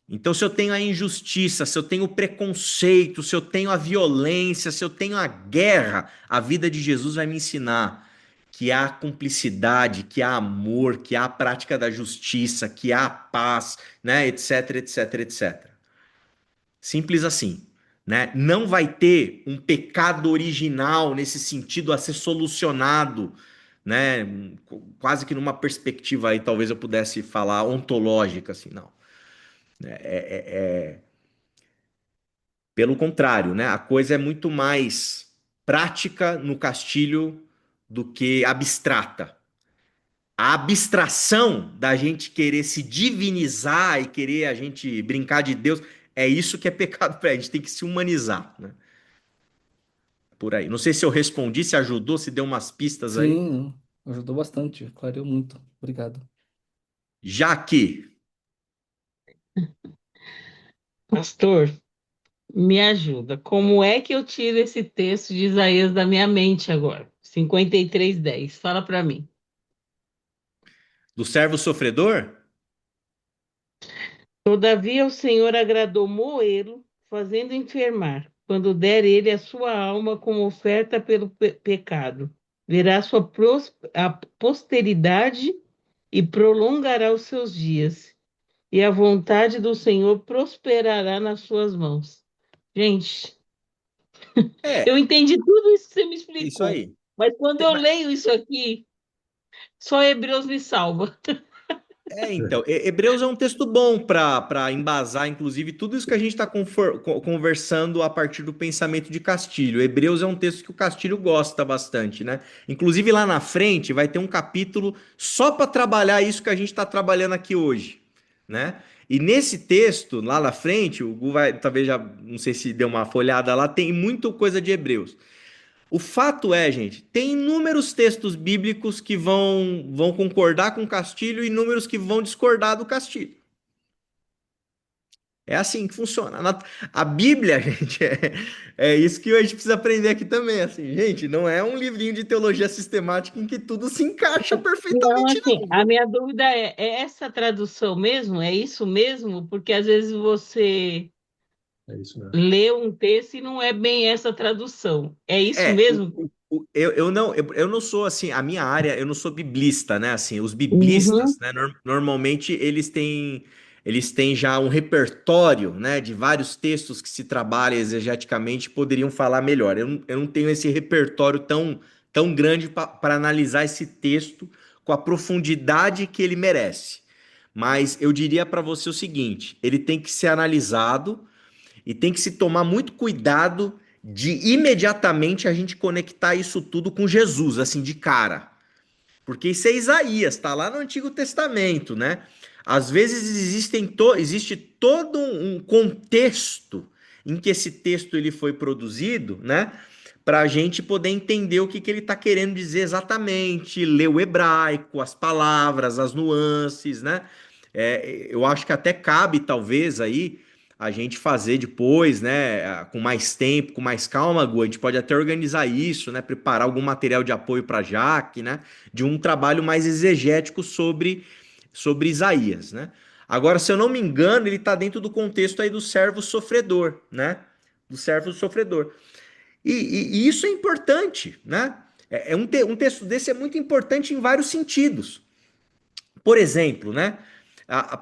Então, se eu tenho a injustiça, se eu tenho o preconceito, se eu tenho a violência, se eu tenho a guerra, a vida de Jesus vai me ensinar que há cumplicidade, que há amor, que há a prática da justiça, que há paz, né, etc, etc, etc. Simples assim, né? Não vai ter um pecado original nesse sentido a ser solucionado, né? Quase que numa perspectiva aí, talvez eu pudesse falar ontológica, assim, não. Pelo contrário, né? A coisa é muito mais prática no Castilho do que abstrata. A abstração da gente querer se divinizar e querer a gente brincar de Deus, é isso que é pecado para a gente, tem que se humanizar, né? Por aí. Não sei se eu respondi, se ajudou, se deu umas pistas aí. Sim, ajudou bastante, clareou muito. Obrigado. Jaque, Pastor, me ajuda. Como é que eu tiro esse texto de Isaías da minha mente agora? 53:10. Fala para mim. do servo sofredor? Todavia o Senhor agradou Moê-lo, fazendo enfermar, quando der ele a sua alma como oferta pelo pecado. Verá a posteridade e prolongará os seus dias, e a vontade do Senhor prosperará nas suas mãos. Gente, eu É, entendi tudo isso que você me isso explicou, aí. mas quando eu Mas leio isso aqui, só Hebreus me salva. então, Hebreus é um texto bom para embasar, inclusive, tudo isso que a gente está conversando a partir do pensamento de Castilho. Hebreus é um texto que o Castilho gosta bastante, né? Inclusive, lá na frente vai ter um capítulo só para trabalhar isso que a gente está trabalhando aqui hoje, né? E nesse texto, lá na frente, o Gu vai, talvez já, não sei se deu uma folhada lá, tem muita coisa de Hebreus. O fato é, gente, tem inúmeros textos bíblicos que vão concordar com Castilho e inúmeros que vão discordar do Castilho. É assim que funciona. A Bíblia, gente, é isso que a gente precisa aprender aqui também. Assim, gente, não é um livrinho de teologia sistemática em que tudo se encaixa Não, perfeitamente, assim, não. a minha dúvida é essa tradução mesmo? É isso mesmo? Porque às vezes você É isso mesmo. lê um texto e não é bem essa tradução. É isso É, mesmo? eu não sou assim, a minha área, eu não sou biblista, né? Assim, os biblistas, Uhum. né? Normalmente eles têm já um repertório, né? De vários textos que se trabalha exegeticamente poderiam falar melhor. Eu não tenho esse repertório tão grande para analisar esse texto com a profundidade que ele merece. Mas eu diria para você o seguinte: ele tem que ser analisado e tem que se tomar muito cuidado de imediatamente a gente conectar isso tudo com Jesus, assim, de cara. Porque isso é Isaías, tá lá no Antigo Testamento, né? Às vezes existe todo um contexto em que esse texto ele foi produzido, né? Para a gente poder entender o que ele está querendo dizer exatamente, ler o hebraico, as palavras, as nuances, né? Eu acho que até cabe, talvez, aí a gente fazer depois, né? Com mais tempo, com mais calma, Gu, a gente pode até organizar isso, né? Preparar algum material de apoio para Jaque, né? De um trabalho mais exegético sobre Isaías, né? Agora, se eu não me engano, ele está dentro do contexto aí do servo sofredor, né? Do servo sofredor. E isso é importante, né? Um texto desse é muito importante em vários sentidos. Por exemplo, né?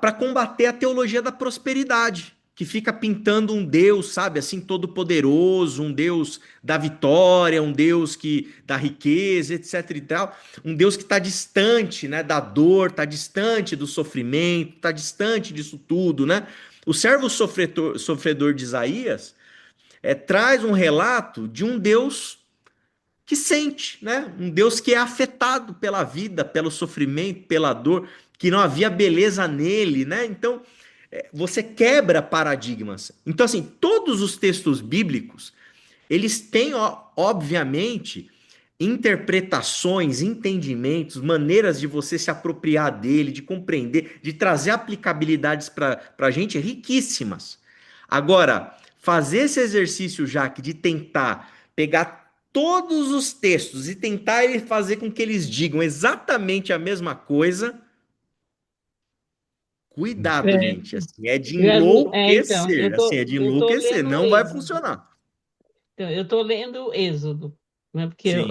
Para combater a teologia da prosperidade, que fica pintando um Deus, sabe, assim, todo poderoso, um Deus da vitória, um Deus que da riqueza, etc e tal, um Deus que está distante, né, da dor, está distante do sofrimento, está distante disso tudo, né? O servo sofredor de Isaías traz um relato de um Deus que sente, né? Um Deus que é afetado pela vida, pelo sofrimento, pela dor, que não havia beleza nele, né? Então, você quebra paradigmas. Então, assim, todos os textos bíblicos, eles têm, obviamente, interpretações, entendimentos, maneiras de você se apropriar dele, de compreender, de trazer aplicabilidades para a gente riquíssimas. Agora, fazer esse exercício, Jaque, de tentar pegar todos os textos e tentar fazer com que eles digam exatamente a mesma coisa, cuidado, É, gente. Assim, é de então, enlouquecer. Assim, é de eu tô enlouquecer. lendo Não vai Êxodo. funcionar. Então, eu tô lendo Êxodo, né? Porque Sim,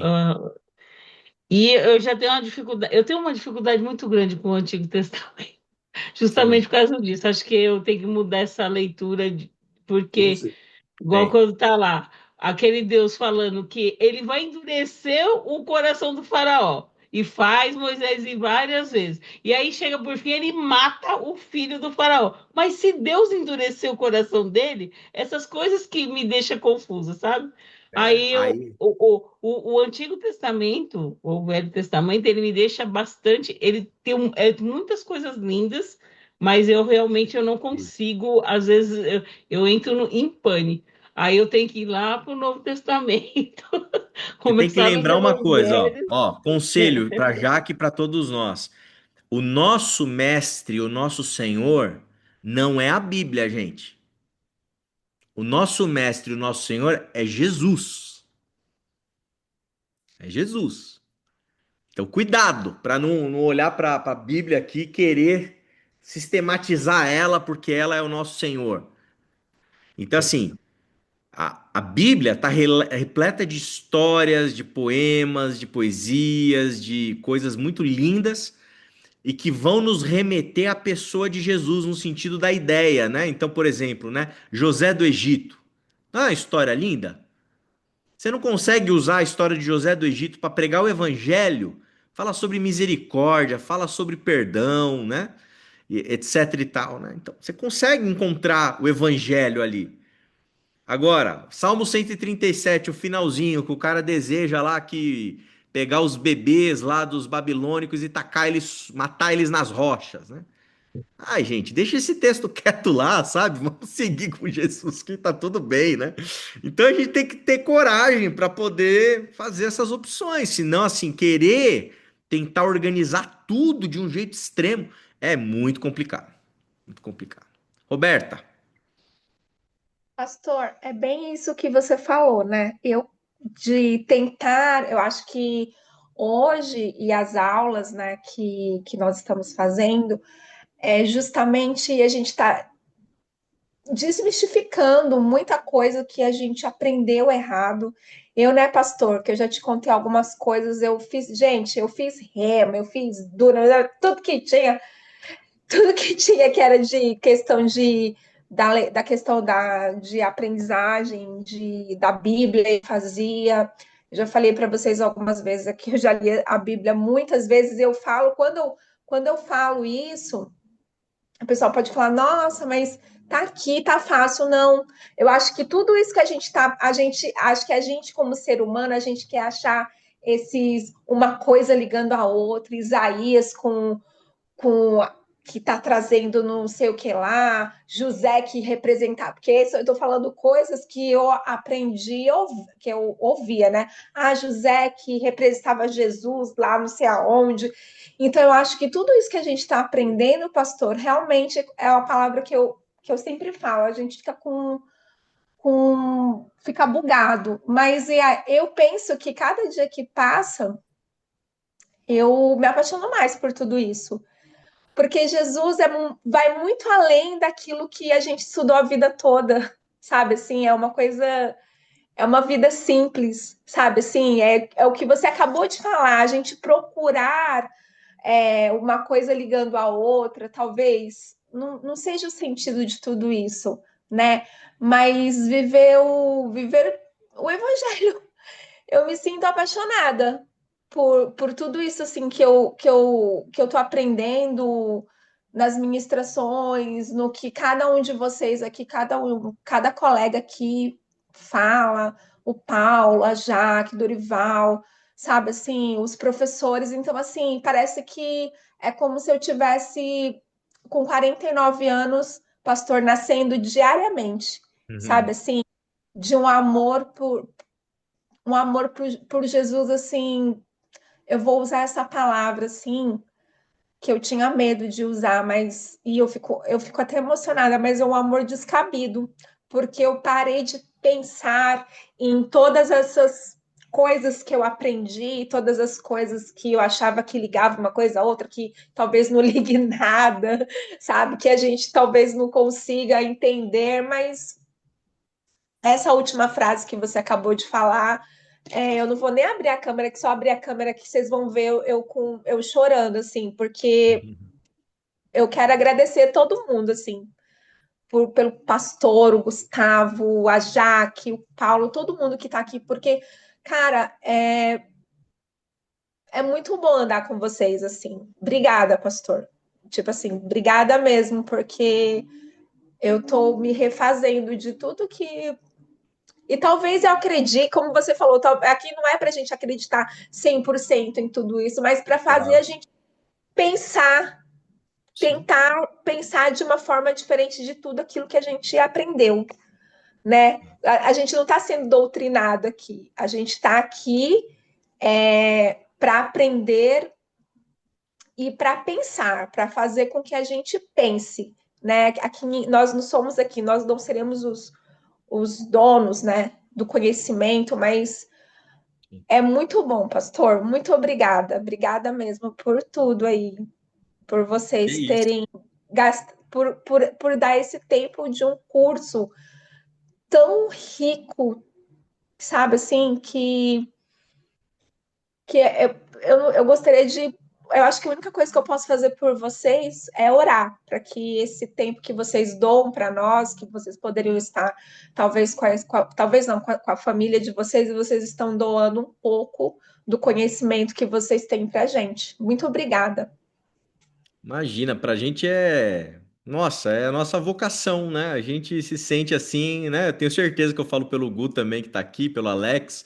e eu já tenho uma dificuldade, eu tenho uma dificuldade muito grande com o Antigo Testamento, justamente sim. por causa disso. Acho que eu tenho que mudar essa leitura, Não porque sei. igual Tem. quando tá lá, aquele Deus falando que ele vai endurecer o coração do faraó. E faz Moisés ir várias vezes. E aí chega por fim, ele mata o filho do faraó. Mas se Deus endureceu o coração dele, essas coisas que me deixam confusa, sabe? Aí Aí. o Antigo Testamento, o Velho Testamento, ele me deixa bastante. Ele tem muitas coisas lindas, mas eu não consigo, às vezes, eu entro em pane. Aí eu tenho que ir lá para o Novo Testamento, Você tem que começar nos lembrar uma coisa, ó. Evangelhos. Ó, conselho para Jaque e para todos nós. O nosso mestre, o nosso Senhor, não é a Bíblia, gente. O nosso mestre, o nosso Senhor é Jesus. É Jesus. Então, cuidado para não olhar para a Bíblia aqui e querer sistematizar ela porque ela é o nosso Senhor. Então, assim, a Bíblia está repleta de histórias, de poemas, de poesias, de coisas muito lindas e que vão nos remeter à pessoa de Jesus no sentido da ideia, né? Então, por exemplo, né, José do Egito. Ah, história linda. Você não consegue usar a história de José do Egito para pregar o evangelho? Fala sobre misericórdia, fala sobre perdão, né? Etc e tal, né? Então, você consegue encontrar o evangelho ali. Agora, Salmo 137, o finalzinho, que o cara deseja lá que pegar os bebês lá dos babilônicos e tacar eles, matar eles nas rochas, né? Ai, gente, deixa esse texto quieto lá, sabe? Vamos seguir com Jesus que tá tudo bem, né? Então a gente tem que ter coragem para poder fazer essas opções, senão assim, querer tentar organizar tudo de um jeito extremo é muito complicado. Muito complicado. Roberta, Pastor, é bem isso que você falou, né? Eu de tentar, eu acho que hoje e as aulas, né, que nós estamos fazendo, é justamente a gente está desmistificando muita coisa que a gente aprendeu errado. Eu, né, pastor, que eu já te contei algumas coisas, eu fiz, gente, eu fiz rema, eu fiz dura, tudo que tinha que era de questão da questão de aprendizagem, da Bíblia, eu fazia. Eu já falei para vocês algumas vezes aqui, eu já li a Bíblia muitas vezes, eu falo, quando eu falo isso, o pessoal pode falar, nossa, mas tá aqui, tá fácil. Não, eu acho que tudo isso que acho que a gente, como ser humano, a gente quer achar uma coisa ligando a outra, Isaías com que está trazendo não sei o que lá, José que representava, porque eu estou falando coisas que eu aprendi, que eu ouvia, né? Ah, José que representava Jesus lá não sei aonde. Então, eu acho que tudo isso que a gente está aprendendo, pastor, realmente é a palavra que eu sempre falo, a gente fica fica bugado, mas eu penso que cada dia que passa, eu me apaixono mais por tudo isso. Porque Jesus vai muito além daquilo que a gente estudou a vida toda, sabe? Assim, é uma coisa, é uma vida simples, sabe? Assim, é o que você acabou de falar, a gente procurar uma coisa ligando a outra, talvez não seja o sentido de tudo isso, né? Mas viver o evangelho, eu me sinto apaixonada por tudo isso assim que eu tô aprendendo nas ministrações, no que cada um de vocês aqui, cada colega aqui fala, o Paulo, a Jaque, Dorival, sabe assim, os professores, então assim, parece que é como se eu tivesse com 49 anos, pastor, nascendo diariamente, sabe Uhum. assim, de um amor por Jesus, assim, eu vou usar essa palavra, assim, que eu tinha medo de usar, mas, e eu fico até emocionada, mas é um amor descabido, porque eu parei de pensar em todas essas coisas que eu aprendi, todas as coisas que eu achava que ligava uma coisa a outra, que talvez não ligue nada, sabe? Que a gente talvez não consiga entender, mas essa última frase que você acabou de falar, eu não vou nem abrir a câmera, que só abrir a câmera que vocês vão ver eu chorando, assim, porque eu quero agradecer todo mundo, assim, pelo pastor, o Gustavo, a Jaque, o Paulo, todo mundo que tá aqui, porque, cara, é muito bom andar com vocês, assim. Obrigada, pastor. Tipo assim, obrigada mesmo, porque eu tô me refazendo de tudo que. E talvez eu acredite, como você falou, aqui não é para a gente acreditar 100% em tudo isso, mas para fazer a Claro. gente pensar, Sim. tentar pensar de uma forma diferente de tudo aquilo que a gente aprendeu, né? A gente não está sendo doutrinado aqui, a gente está aqui para aprender e para pensar, para fazer com que a gente pense, né? Aqui nós não somos aqui, nós não seremos os donos, né, do conhecimento, mas é muito bom, pastor. Muito obrigada. Obrigada mesmo por tudo aí, por Que vocês isso. terem gasto, por dar esse tempo de um curso tão rico, sabe assim, eu gostaria de. Eu acho que a única coisa que eu posso fazer por vocês é orar para que esse tempo que vocês doam para nós, que vocês poderiam estar, talvez talvez não, com a família de vocês, e vocês estão doando um pouco do conhecimento que vocês têm para a gente. Muito obrigada. Imagina, pra gente é. Nossa, é a nossa vocação, né? A gente se sente assim, né? Eu tenho certeza que eu falo pelo Gu também, que tá aqui, pelo Alex.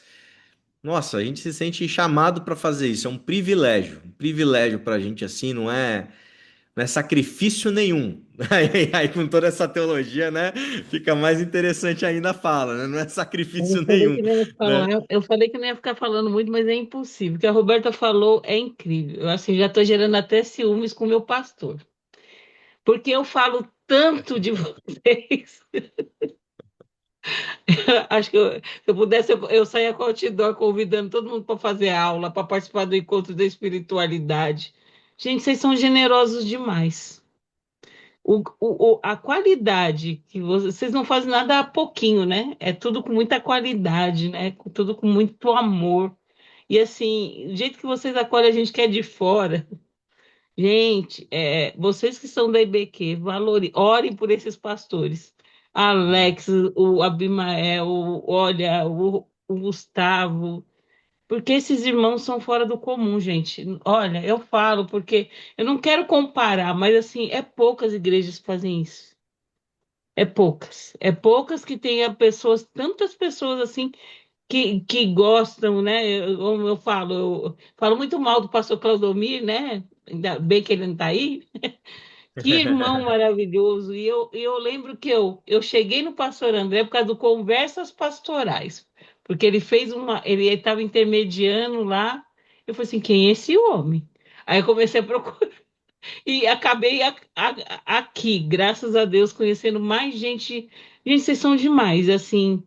Nossa, a gente se sente chamado para fazer isso. É um privilégio pra gente assim, não é sacrifício nenhum. Aí, com toda essa teologia, né? Fica mais interessante ainda a fala, né? Não é Eu sacrifício falei nenhum, que não ia né? falar, eu falei que não ia ficar falando muito, mas é impossível. O que a Roberta falou é incrível. Eu assim já estou gerando até ciúmes com o meu pastor, porque eu falo tanto de vocês. Acho que se eu pudesse, eu saía com outdoor convidando todo mundo para fazer aula, para participar do encontro da espiritualidade. Gente, vocês são generosos demais. A qualidade que vocês não fazem nada a pouquinho, né? É tudo com muita qualidade, né? Tudo com muito amor. E assim, o jeito que vocês acolhem a gente que é de fora. Gente, vocês que são da IBQ, orem por esses pastores. Alex, o Abimael, olha, o Gustavo, porque esses irmãos são fora do comum, gente. Olha, eu falo porque eu não quero comparar, mas assim, é poucas igrejas que fazem isso. É poucas que tenha pessoas, tantas pessoas assim que gostam, né? Como eu falo muito mal do pastor Claudomir, né? Ainda bem que ele não está aí. Que irmão maravilhoso. E eu lembro que eu cheguei no pastor André por causa do Conversas Pastorais, porque ele estava intermediando lá. Eu falei assim, quem é esse homem? Aí eu comecei a procurar e acabei aqui, graças a Deus, conhecendo mais gente. Gente, vocês são demais, assim.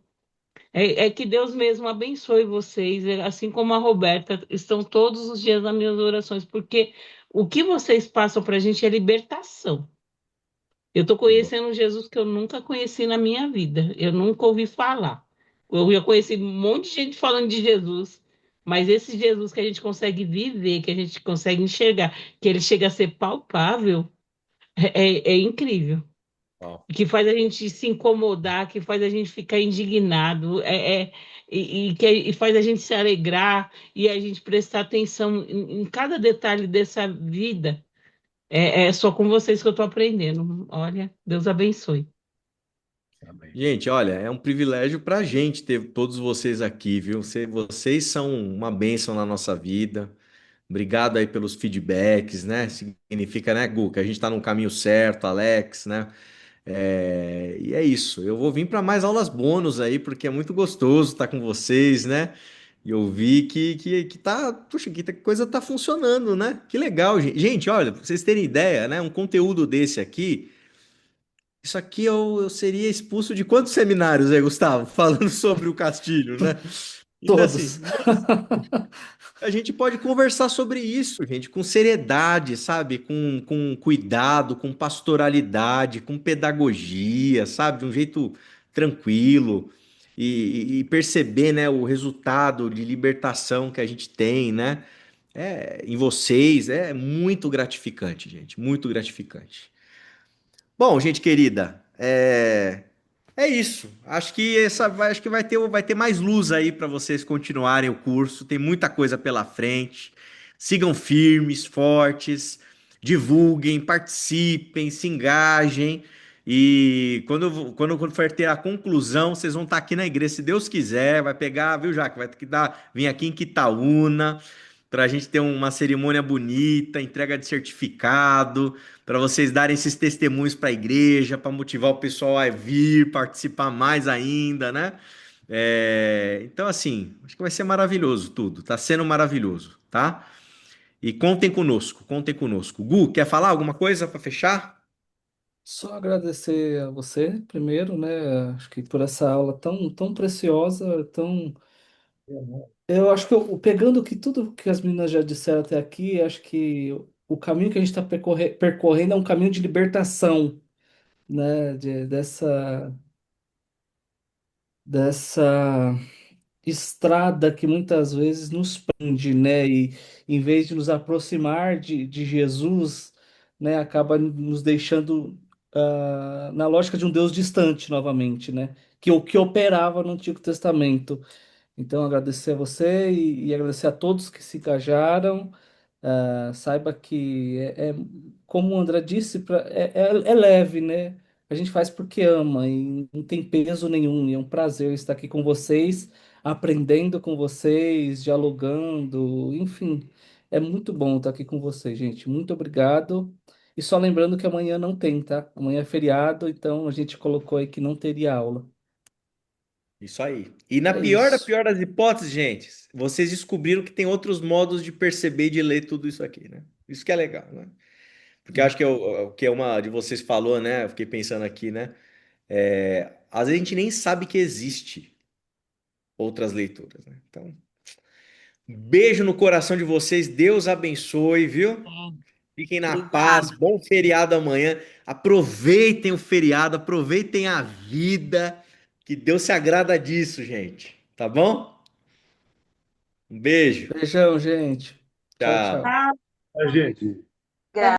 É que Deus mesmo abençoe vocês, assim como a Roberta, estão todos os dias nas minhas orações, porque o que vocês passam para a gente é libertação. Eu estou Que bom. conhecendo um Jesus que eu nunca conheci na minha vida, eu nunca ouvi falar. Eu já conheci um monte de gente falando de Jesus, mas esse Jesus que a gente consegue viver, que a gente consegue enxergar, que ele chega a ser palpável, é incrível. Ó, Que faz a gente se incomodar, que faz a gente ficar indignado, e faz a gente se alegrar e a gente prestar atenção em cada detalhe dessa vida. É só com vocês que eu estou aprendendo. Olha, Deus abençoe. Amém. gente, olha, é um privilégio para a gente ter todos vocês aqui, viu? Vocês são uma bênção na nossa vida. Obrigado aí pelos feedbacks, né? Significa, né, Gu, que a gente está no caminho certo, Alex, né? E é isso. Eu vou vir para mais aulas bônus aí, porque é muito gostoso estar com vocês, né? E eu vi que tá, puxa, que a coisa tá funcionando, né? Que legal, gente. Gente, olha, pra vocês terem ideia, né? Um conteúdo desse aqui, isso aqui eu seria expulso de quantos seminários aí, Gustavo? Falando sobre o Castilho, né? Então, Todos. assim, a gente pode conversar sobre isso, gente, com seriedade, sabe? Com cuidado, com pastoralidade, com pedagogia, sabe? De um jeito tranquilo e perceber, né, o resultado de libertação que a gente tem, né? Em vocês é muito gratificante, gente, muito gratificante. Bom, gente querida, é isso. Acho que vai ter mais luz aí para vocês continuarem o curso. Tem muita coisa pela frente. Sigam firmes, fortes, divulguem, participem, se engajem. E quando for ter a conclusão, vocês vão estar aqui na igreja, se Deus quiser, vai pegar, viu, Jaque? Vai ter que vir aqui em Quitaúna para a gente ter uma cerimônia bonita, entrega de certificado, para vocês darem esses testemunhos para a igreja, para motivar o pessoal a vir, participar mais ainda, né? Então, assim, acho que vai ser maravilhoso tudo. Tá sendo maravilhoso, tá? E contem conosco, contem conosco. Gu, quer falar alguma coisa para fechar? Só agradecer a você primeiro, né? Acho que por essa aula tão preciosa, tão. Eu acho que pegando que tudo que as meninas já disseram até aqui, acho que o caminho que a gente está percorrendo é um caminho de libertação, né? Dessa estrada que muitas vezes nos prende, né? E em vez de nos aproximar de Jesus, né? Acaba nos deixando na lógica de um Deus distante novamente, né? Que o que operava no Antigo Testamento. Então, agradecer a você e agradecer a todos que se engajaram. Saiba que como o André disse, é leve, né? A gente faz porque ama e não tem peso nenhum. E é um prazer estar aqui com vocês, aprendendo com vocês, dialogando, enfim. É muito bom estar aqui com vocês, gente. Muito obrigado. E só lembrando que amanhã não tem, tá? Amanhã é feriado, então a gente colocou aí que não teria aula. Isso aí. E na É isso. pior das hipóteses, gente, vocês descobriram que tem outros modos de perceber e de ler tudo isso aqui, né? Isso que é legal, né? Porque eu acho que o que uma de vocês falou, né? Eu fiquei pensando aqui, né? Às vezes a gente nem sabe que existe outras leituras, né? Então, beijo no coração de vocês, Deus abençoe, viu? Fiquem na paz, Obrigada. bom feriado amanhã. Aproveitem o feriado, aproveitem a vida, que Deus se agrada disso, gente. Tá bom? Um beijo. Beijão, gente. Tchau, Tchau. tchau. Tá. A gente.